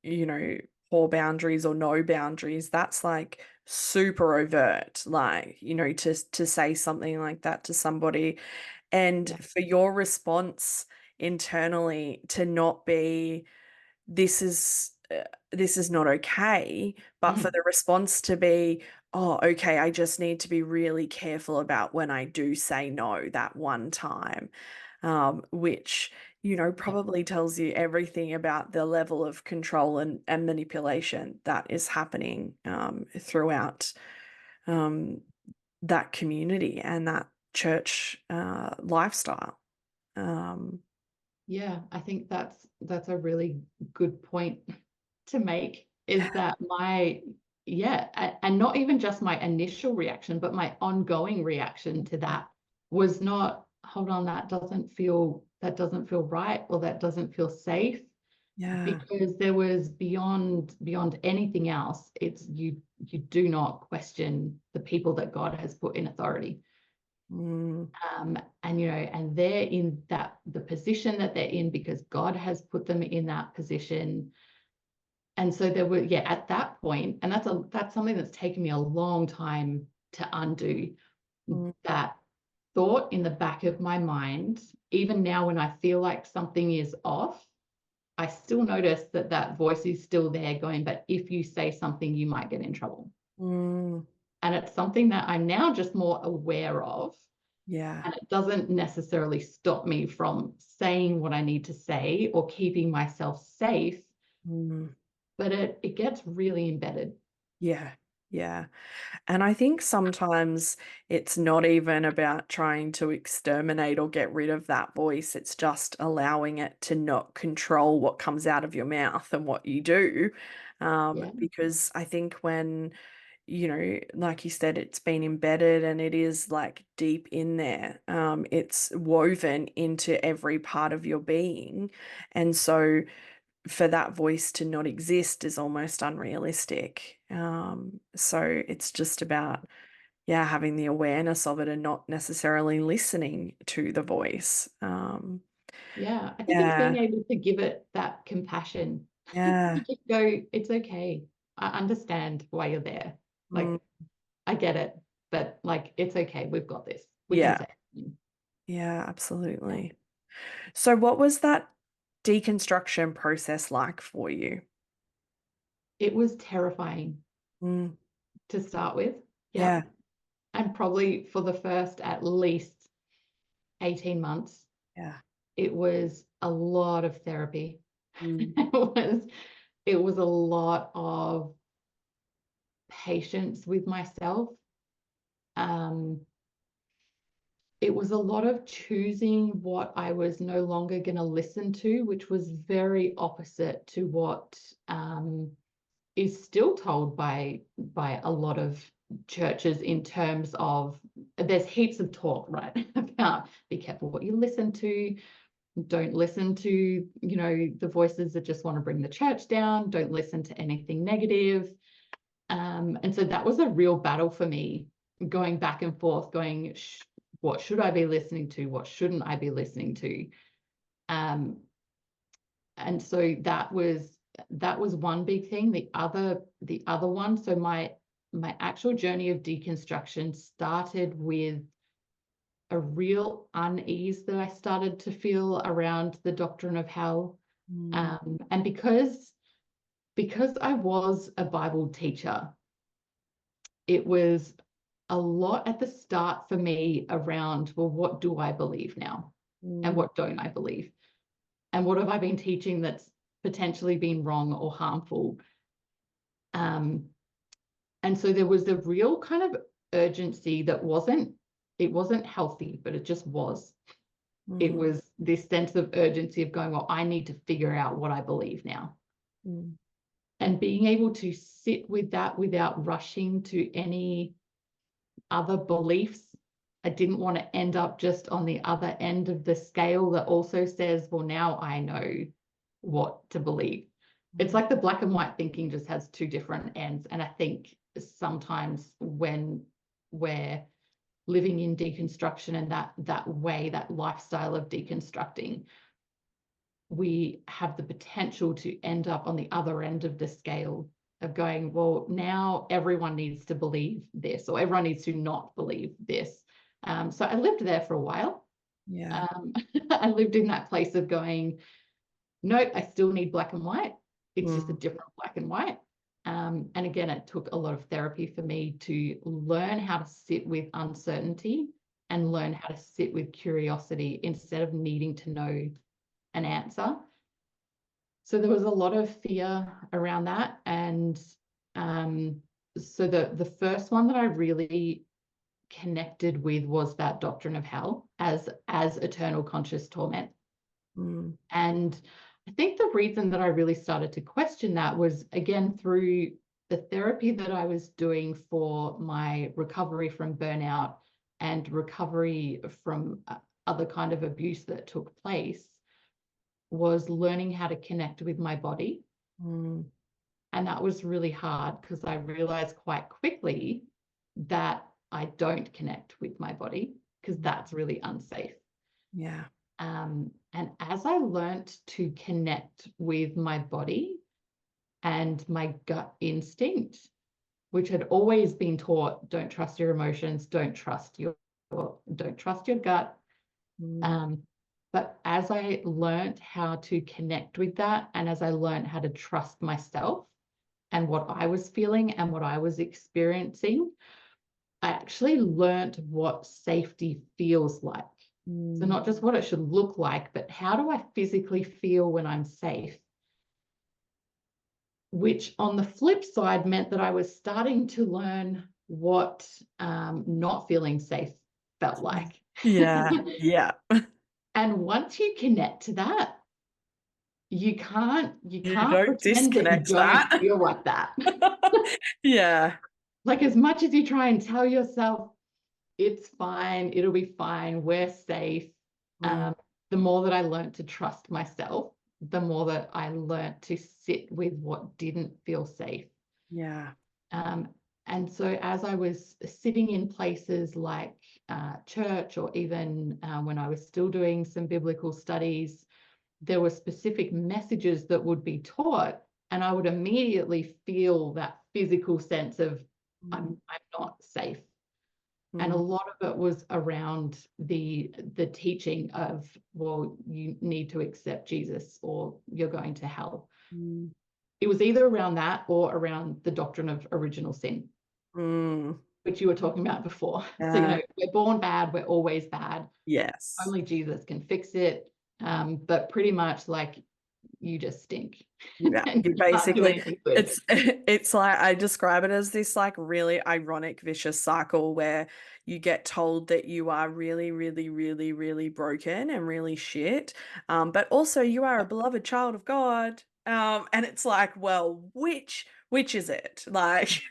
poor boundaries or no boundaries. That's like super overt, like, to say something like that to somebody. And for your response internally to not be, this is not okay, but for the response to be, oh, okay, I just need to be really careful about when I do say no that one time, which, probably tells you everything about the level of control and manipulation that is happening throughout that community and that church lifestyle. Yeah, I think that's a really good point to make, is that and not even just my initial reaction, but my ongoing reaction to that was not, hold on, that doesn't feel right, or that doesn't feel safe. Yeah. Because there was beyond anything else, it's you do not question the people that God has put in authority. Mm, And and they're in the position that they're in because God has put them in that position. And so there were, yeah, at that point, and that's something that's taken me a long time to undo, mm, that thought in the back of my mind. Even now when I feel like something is off, I still notice that that voice is still there going, but if you say something, you might get in trouble. mm, And it's something that I'm now just more aware of. yeah. And it doesn't necessarily stop me from saying what I need to say or keeping myself safe, Mm, but it gets really embedded. yeah. Yeah. And I think sometimes it's not even about trying to exterminate or get rid of that voice. It's just allowing it to not control what comes out of your mouth and what you do. Yeah. Because I think when, like you said, it's been embedded and it is like deep in there. It's woven into every part of your being. And so for that voice to not exist is almost unrealistic. So it's just about, yeah, having the awareness of it and not necessarily listening to the voice. Yeah. I think it's being Yeah, able to give it that compassion. yeah, Just go, it's okay. I understand why you're there. mm, Like, I get it, but like, it's okay. We've got this. We can yeah, say it. yeah, Yeah. absolutely. So what was that deconstruction process like for you? It was terrifying Mm, to start with. yeah, Yep. And probably for the first at least 18 months, yeah, it was a lot of therapy. mm, It was a lot of patience with myself. Um, it was a lot of choosing what I was no longer going to listen to, which was very opposite to what is still told by a lot of churches in terms of there's heaps of talk, right, about be careful what you listen to. Don't listen to, the voices that just want to bring the church down. Don't listen to anything negative. And so that was a real battle for me, going back and forth, going, what should I be listening to? What shouldn't I be listening to? Um, and so that was one big thing. The other one, so my actual journey of deconstruction started with a real unease that I started to feel around the doctrine of hell. mm, And because I was a Bible teacher, it was a lot at the start for me around, well, what do I believe now? And mm, what don't I believe? And what have I been teaching that's potentially been wrong or harmful? Um, and so there was a real kind of urgency that it wasn't healthy, but it just was. It mm, was this sense of urgency of going, well, I need to figure out what I believe now. mm, And being able to sit with that without rushing to any other beliefs. I didn't want to end up just on the other end of the scale that also says, well, now I know what to believe. It's mm, like the black and white thinking just has two different ends. And I think sometimes when we're living in deconstruction and that way, that lifestyle of deconstructing, we have the potential to end up on the other end of the scale of going, well, now everyone needs to believe this, or everyone needs to not believe this. So I lived there for a while. yeah, Um, I lived in that place of going, nope, I still need black and white. It's just a mm, different black and white. And again, it took a lot of therapy for me to learn how to sit with uncertainty and learn how to sit with curiosity instead of needing to know an answer. So there was a lot of fear around that. And so the first one that I really connected with was that doctrine of hell as eternal conscious torment. mm, And I think the reason that I really started to question that was, again, through the therapy that I was doing for my recovery from burnout and recovery from other kind of abuse that took place, was learning how to connect with my body. mm, And that was really hard because I realized quite quickly that I don't connect with my body. because that's really unsafe. Yeah. And as I learnt to connect with my body and my gut instinct, which had always been taught, don't trust your emotions, don't trust your gut. But as I learnt how to connect with that, and as I learnt how to trust myself and what I was feeling and what I was experiencing, I actually learnt what safety feels like. So not just what it should look like, but how do I physically feel when I'm safe? Which on the flip side meant that I was starting to learn what not feeling safe felt like. Yeah. Yeah. And once you connect to that, you can't You don't pretend that you disconnect don't that. feel like that. Yeah. Like, as much as you try and tell yourself it's fine, it'll be fine, we're safe, the more that I learned to trust myself, the more that I learned to sit with what didn't feel safe. Yeah. And so as I was sitting in places like church, or even when I was still doing some biblical studies, there were specific messages that would be taught, and I would immediately feel that physical sense of I'm not safe. And a lot of it was around the teaching of, well, you need to accept Jesus or you're going to hell. It was either around that or around the doctrine of original sin, which you were talking about before. So, we're born bad, we're always bad. Yes. Only Jesus can fix it. But pretty much like you just stink. Yeah, And you you can't do basically, anything good. it's like, I describe it as this like really ironic vicious cycle where you get told that you are really, really, really, really broken and really shit, but also you are a beloved child of God, and it's like, well, which is it? Like,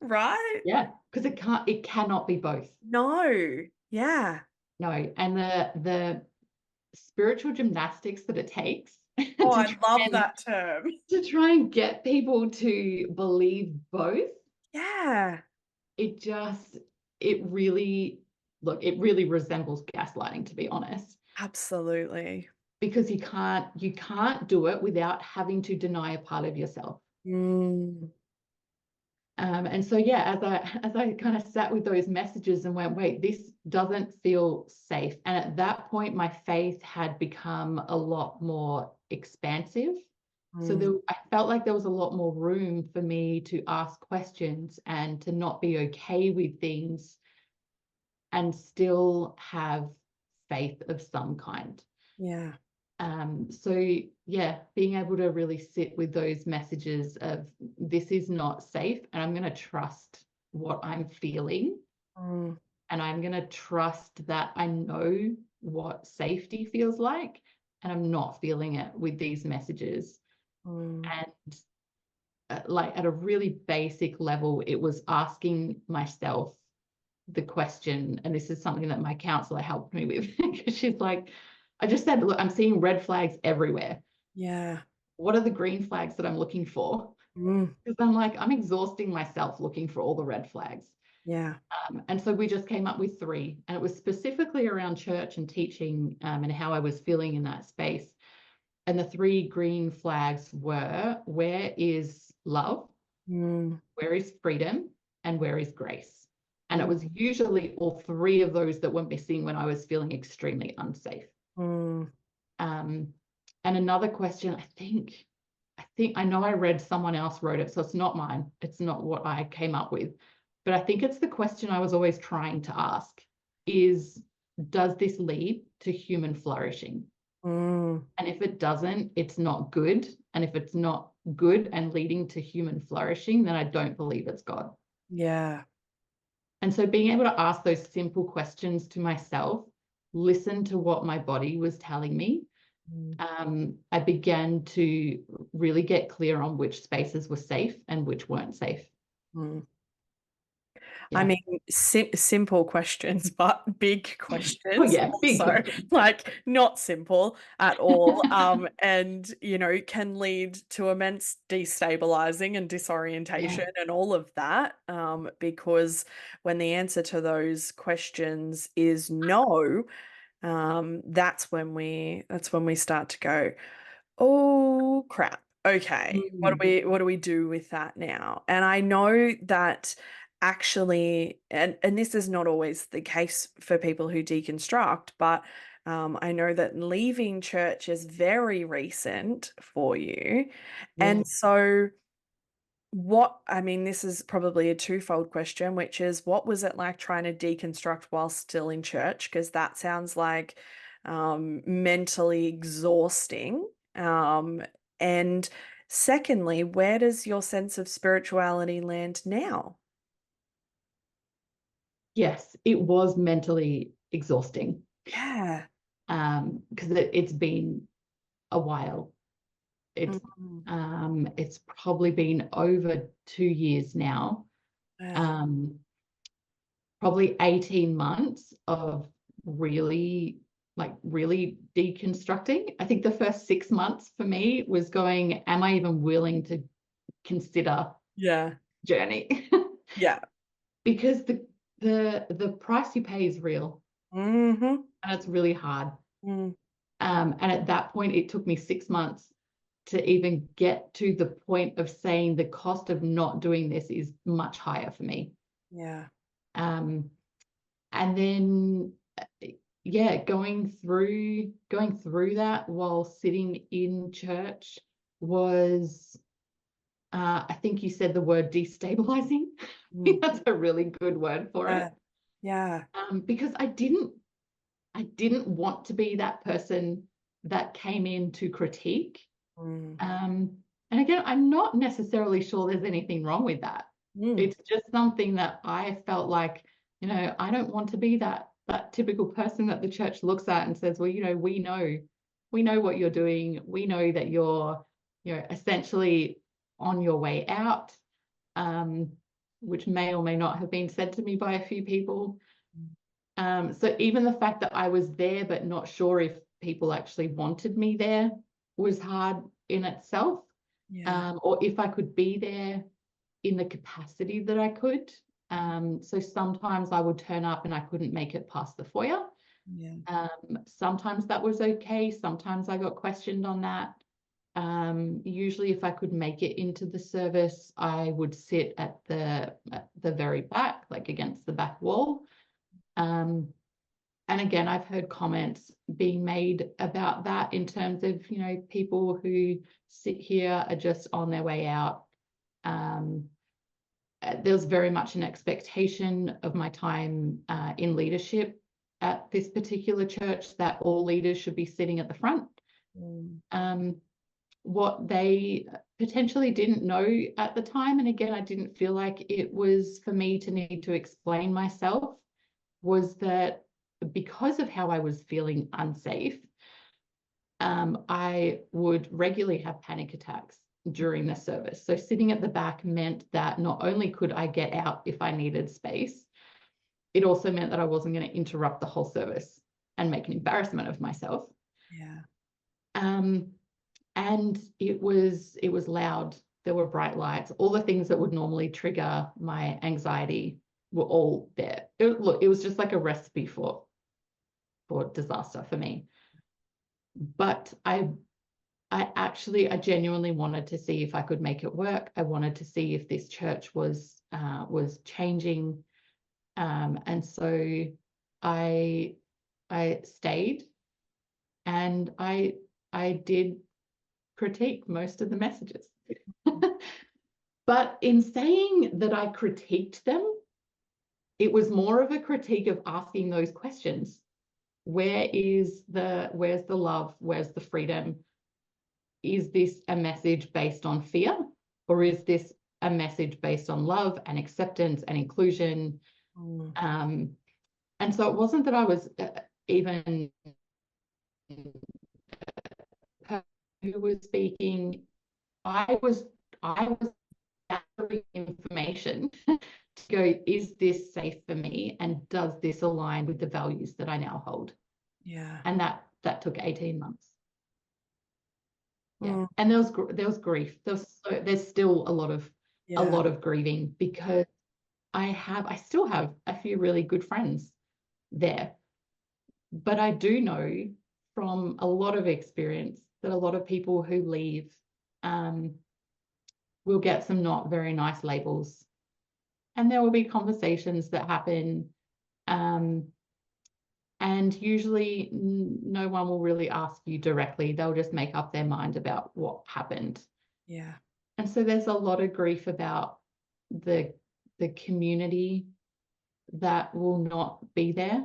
right? Yeah, because it cannot be both. No. Yeah. No, and the spiritual gymnastics that it takes Oh, I love that term. to try and get people to believe both. Yeah. It really resembles gaslighting, to be honest, Absolutely. because you can't do it without having to deny a part of yourself. And so, yeah, as I kind of sat with those messages and went, wait, this doesn't feel safe. And at that point, my faith had become a lot more expansive. So I felt like there was a lot more room for me to ask questions and to not be okay with things and still have faith of some kind. Yeah. So yeah, being able to really sit with those messages of this is not safe, and I'm going to trust what I'm feeling, and I'm going to trust that I know what safety feels like, and I'm not feeling it with these messages. And like at a really basic level, it was asking myself the question, and this is something that my counselor helped me with, because she's like, I just said, look, I'm seeing red flags everywhere. Yeah. What are the green flags that I'm looking for? Because I'm like, I'm exhausting myself looking for all the red flags. Yeah. And so we just came up with 3, and it was specifically around church and teaching, and how I was feeling in that space. And the 3 green flags were, where is love? Where is freedom? And where is grace? And it was usually all 3 of those that were missing when I was feeling extremely unsafe. And another question, I know I read someone else wrote it, so it's not mine. It's not what I came up with. But I think it's the question I was always trying to ask is, does this lead to human flourishing? And if it doesn't, it's not good. And if it's not good and leading to human flourishing, then I don't believe it's God. Yeah. And so being able to ask those simple questions to myself, listen to what my body was telling me, I began to really get clear on which spaces were safe and which weren't safe. I Yeah. mean, simple questions, but big Oh questions yeah, big also, question. like not simple at all. And can lead to immense destabilizing and Yeah. disorientation and all of that. Because when the answer to those questions is no, that's when we start to go, oh crap. Okay. What do Mm. we what do we do with that now? And I know that actually, and this is not always the case for people who deconstruct, but I know that leaving church is very recent for you. Yeah. And so I mean, this is probably a twofold question, which is what was it like trying to deconstruct while still in church? Because that sounds like mentally exhausting. And secondly, where does your sense of spirituality land now? Yes, it was mentally exhausting. Yeah. Because it's been a while. It's Mhm. it's probably been over 2 years now. Yeah. Um, Probably 18 months of really really deconstructing. I think the first 6 months for me was going, am I even willing to consider Yeah. journey? Yeah. Because the price you pay is real Hmm. and it's really hard. Mm. And at that point, it took me 6 months to even get to the point of saying the cost of not doing this is much higher for me. Yeah. Um, and then yeah, going through that while sitting in church was I think you said the word destabilizing. I Mm. think that's a really good word for it. Yeah. Yeah. Because I didn't want to be that person that came in to critique. Mm. And again, I'm not necessarily sure there's anything wrong with that. Mm. It's just something that I felt like, I don't want to be that typical person that the church looks at and says, well, we know what you're doing. We know that you're, essentially on your way out, um, which may or may not have been said to me by a few people. So even the fact that I was there but not sure if people actually wanted me there was hard in itself, Yeah. or if I could be there in the capacity that I could. So sometimes I would turn up and I couldn't make it past the foyer. Yeah. Sometimes that was okay. Sometimes I got questioned on that. Usually, if I could make it into the service, I would sit at the very back, like against the back wall. Um, and again, I've heard comments being made about that in terms of, people who sit here are just on their way out. Um, there's very much an expectation of my time in leadership at this particular church that all leaders should be sitting at the front. Mm. Um, what they potentially didn't know at the time, and again, I didn't feel like it was for me to need to explain myself, was that because of how I was feeling unsafe, I would regularly have panic attacks during the service. So sitting at the back meant that not only could I get out if I needed space, it also meant that I wasn't going to interrupt the whole service and make an embarrassment of myself. Yeah. Um, and it was loud. There were bright lights. All the things that would normally trigger my anxiety were all there. Look, it was just like a recipe for disaster for me. But I genuinely wanted to see if I could make it work. I wanted to see if this church was changing, and so I I stayed and I did critique most of the messages. But in saying that I critiqued them, it was more of a critique of asking those questions. Where's the love? Where's the freedom? Is this a message based on fear, or is this a message based on love and acceptance and inclusion? Mm. Um, and so it wasn't that I was even who was speaking. I was gathering information go, is this safe for me? And does this align with the values that I now hold? Yeah. And that took 18 months. Yeah. Mm. And there was grief. There's still a lot of grieving, because I still have a few really good friends there. But I do know from a lot of experience that a lot of people who leave will get some not very nice labels. And there will be conversations that happen. And usually no one will really ask you directly. They'll just make up their mind about what happened. Yeah. And so there's a lot of grief about the community that will not be there.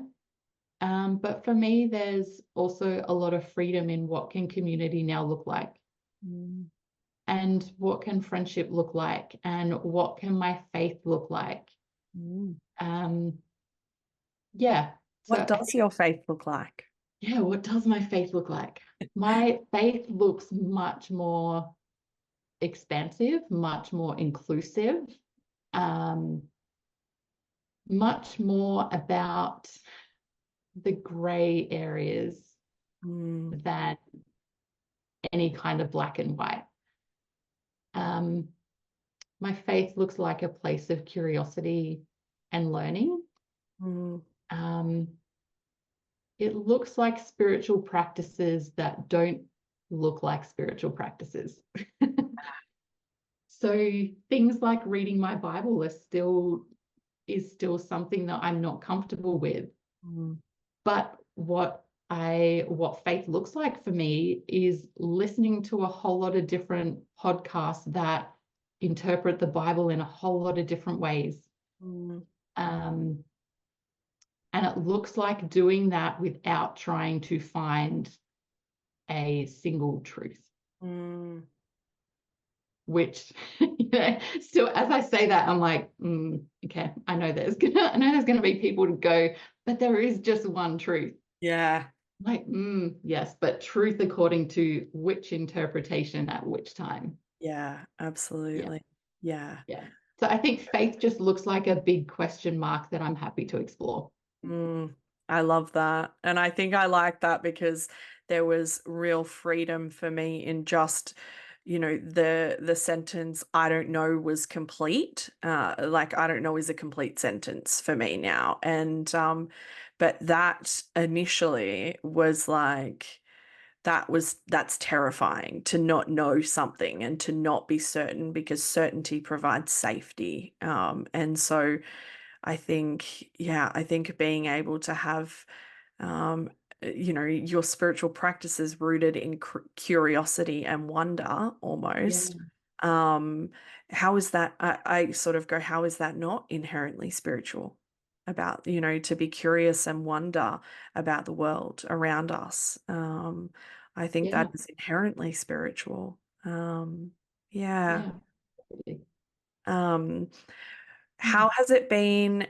But for me, there's also a lot of freedom in what can community now look like, and what can friendship look like, and what can my faith look like. Yeah. So What does your faith look like? yeah, what does my faith look like? My faith looks much more expansive, much more inclusive, much more about the gray areas than any kind of black and white. My faith looks like a place of curiosity and learning. It looks like spiritual practices that don't look like spiritual practices. So things like reading my Bible is still something that I'm not comfortable with. But what faith looks like for me is listening to a whole lot of different podcasts that interpret the Bible in a whole lot of different ways. And it looks like doing that without trying to find a single truth. Which, still, as I say that, I'm like, okay, I know there's gonna be people to go, but there is just one truth. Yeah. Like, yes, but truth according to which interpretation at which time. Yeah, absolutely. Yeah. Yeah. So I think faith just looks like a big question mark that I'm happy to explore. I love that. And I think I like that because there was real freedom for me in just, the sentence "I don't know" was complete. Like "I don't know" is a complete sentence for me now. And but that initially was like, that's terrifying, to not know something and to not be certain, because certainty provides safety. And so I think being able to have, your spiritual practices rooted in curiosity and wonder almost. How is that? I sort of go, how is that not inherently spiritual? About, to be curious and wonder about the world around us. I think that is inherently spiritual. Yeah. How has it been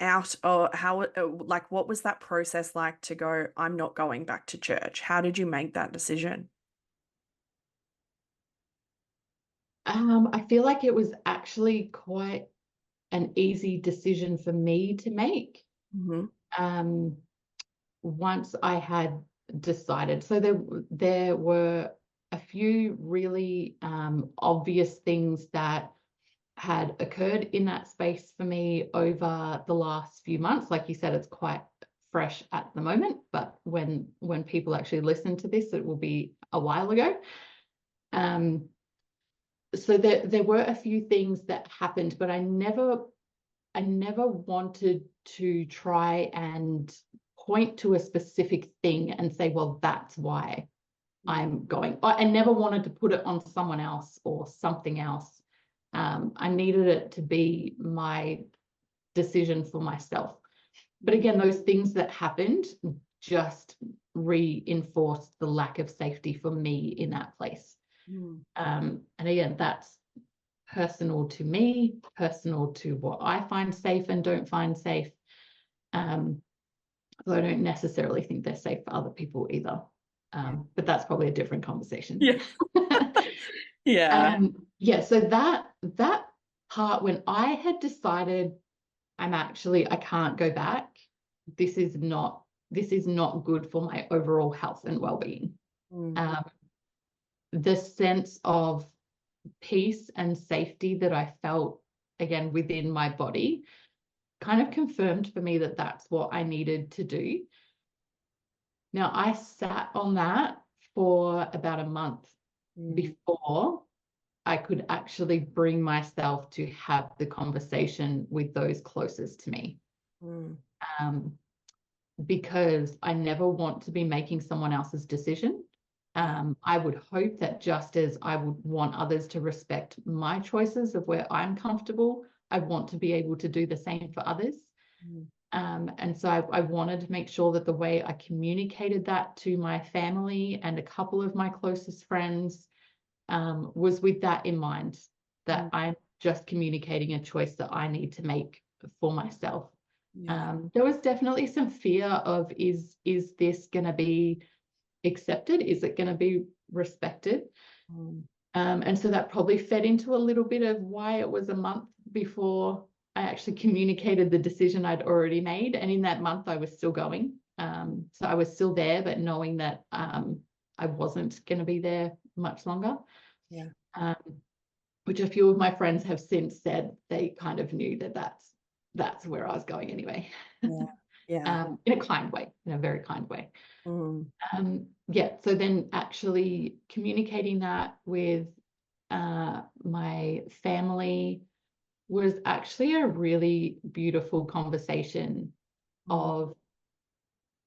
out, or how, like, what was that process like to go, I'm not going back to church? How did you make that decision? I feel like it was actually quite an easy decision for me to make. Once I had decided. So there were a few really obvious things that had occurred in that space for me over the last few months. Like you said, it's quite fresh at the moment, but when people actually listen to this, it will be a while ago. So there were a few things that happened, but I never wanted to try and point to a specific thing and say, well, that's why I'm going. I never wanted to put it on someone else or something else. I needed it to be my decision for myself. But again, those things that happened just reinforced the lack of safety for me in that place. And again, that's personal to me, personal to what I find safe and don't find safe. Though I don't necessarily think they're safe for other people either. But that's probably a different conversation. Yeah. Yeah. So that part when I had decided I can't go back. This is not good for my overall health and well-being. The sense of peace and safety that I felt again within my body kind of confirmed for me that that's what I needed to do. Now, I sat on that for about a month before I could actually bring myself to have the conversation with those closest to me. Because I never want to be making someone else's decision. I would hope that just as I would want others to respect my choices of where I'm comfortable, I want to be able to do the same for others. And so I wanted to make sure that the way I communicated that to my family and a couple of my closest friends was with that in mind, that I'm just communicating a choice that I need to make for myself. There was definitely some fear of, is this going to be accepted? Is it going to be respected? And so that probably fed into a little bit of why it was a month before I actually communicated the decision I'd already made. And in that month, I was still going. So I was still there, but knowing that I wasn't going to be there much longer. Which a few of my friends have since said they kind of knew that that's where I was going anyway. In a kind way, in a very kind way. So then actually communicating that with my family was actually a really beautiful conversation of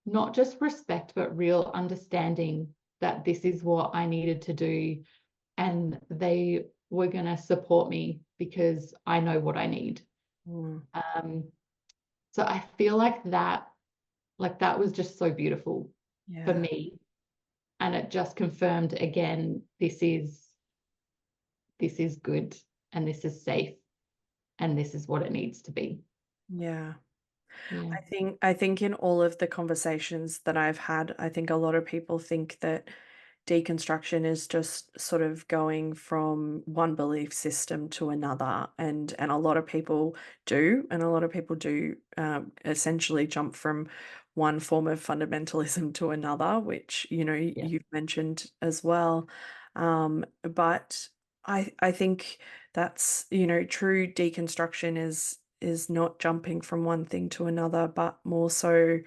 not just respect, but real understanding that this is what I needed to do. And they were going to support me because I know what I need. So I feel like that was just so beautiful for me. And it just confirmed again, this is good and this is safe and this is what it needs to be. I think in all of the conversations that I've had, I think a lot of people think that deconstruction is just sort of going from one belief system to another, and a lot of people do, essentially jump from one form of fundamentalism to another, which you've mentioned as well. But I think that's true deconstruction is not jumping from one thing to another, but more so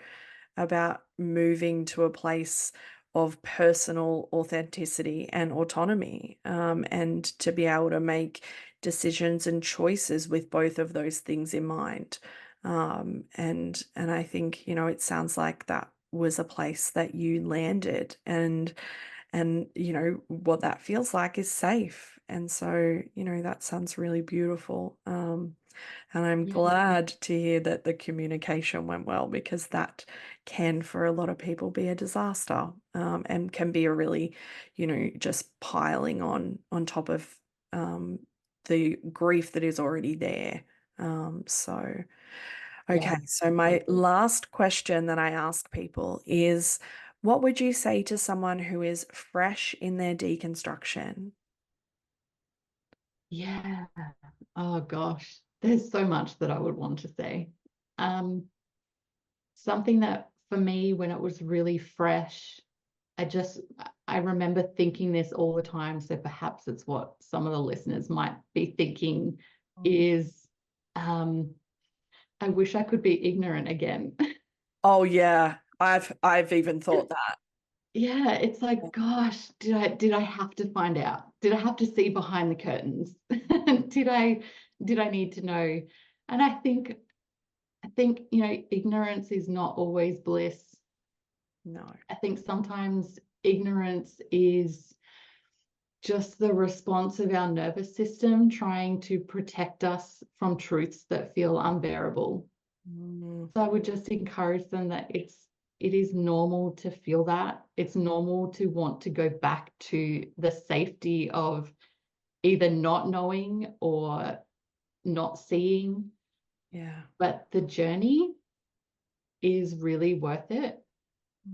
about moving to a place of personal authenticity and autonomy, and to be able to make decisions and choices with both of those things in mind. And I think, it sounds like that was a place that you landed, and what that feels like is safe. And so, that sounds really beautiful. And I'm glad to hear that the communication went well, because that can, for a lot of people, be a disaster, and can be a really, just piling on top of the grief that is already there. So my last question that I ask people is, what would you say to someone who is fresh in their deconstruction? Oh gosh, there's so much that I would want to say. Something that for me, when it was really fresh, I remember thinking this all the time. So perhaps it's what some of the listeners might be thinking is, I wish I could be ignorant again. Oh yeah, I've even thought that. It's like, gosh, did I have to find out? Did I have to see behind the curtains? Did I need to know? And I think, ignorance is not always bliss. No. I think sometimes ignorance is just the response of our nervous system trying to protect us from truths that feel unbearable. So I would just encourage them that it is normal to feel that. It's normal to want to go back to the safety of either not knowing or not seeing. But the journey is really worth it.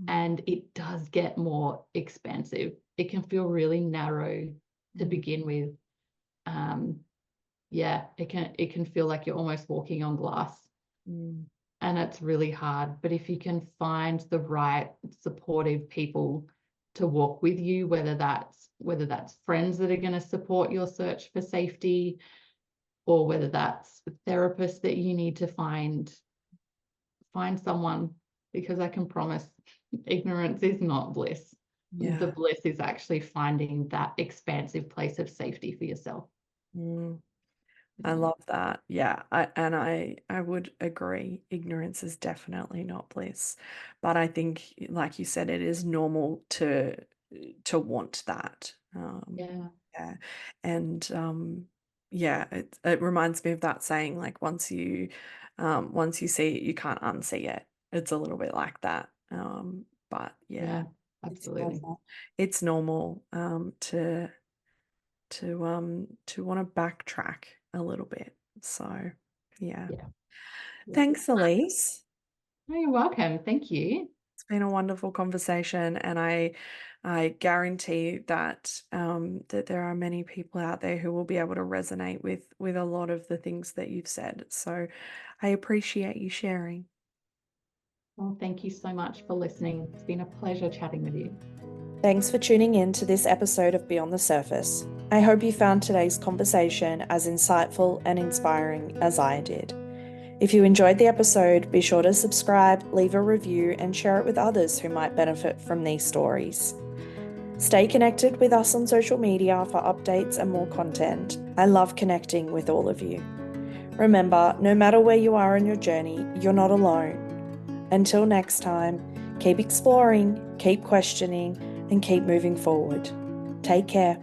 And it does get more expansive. It can feel really narrow to begin with. yeah, it can feel like you're almost walking on glass. Mm. And it's really hard. But if you can find the right supportive people to walk with you, whether that's friends that are going to support your search for safety, or whether that's a therapist that you need to find someone, because I can promise ignorance is not bliss. Yeah. The bliss is actually finding that expansive place of safety for yourself. Mm. I Yeah. love that. Yeah, I would agree. Ignorance is definitely not bliss. But I think, like you said, it is normal to want that. Yeah. Yeah. And yeah, it reminds me of that saying, like once you see it, you can't unsee it. It's a little bit like that. But yeah, Yeah, it's absolutely. normal. It's normal to want to backtrack a little bit. So yeah. Yeah. Yeah. Thanks, Elise. Oh, you're welcome. Thank you. It's been a wonderful conversation, and I guarantee that that there are many people out there who will be able to resonate with a lot of the things that you've said. So I appreciate you sharing. Well, thank you so much for listening. It's been a pleasure chatting with you. Thanks for tuning in to this episode of Beyond the Surface. I hope you found today's conversation as insightful and inspiring as I did. If you enjoyed the episode, be sure to subscribe, leave a review, and share it with others who might benefit from these stories. Stay connected with us on social media for updates and more content. I love connecting with all of you. Remember, no matter where you are in your journey, you're not alone. Until next time, keep exploring, keep questioning, and keep moving forward. Take care.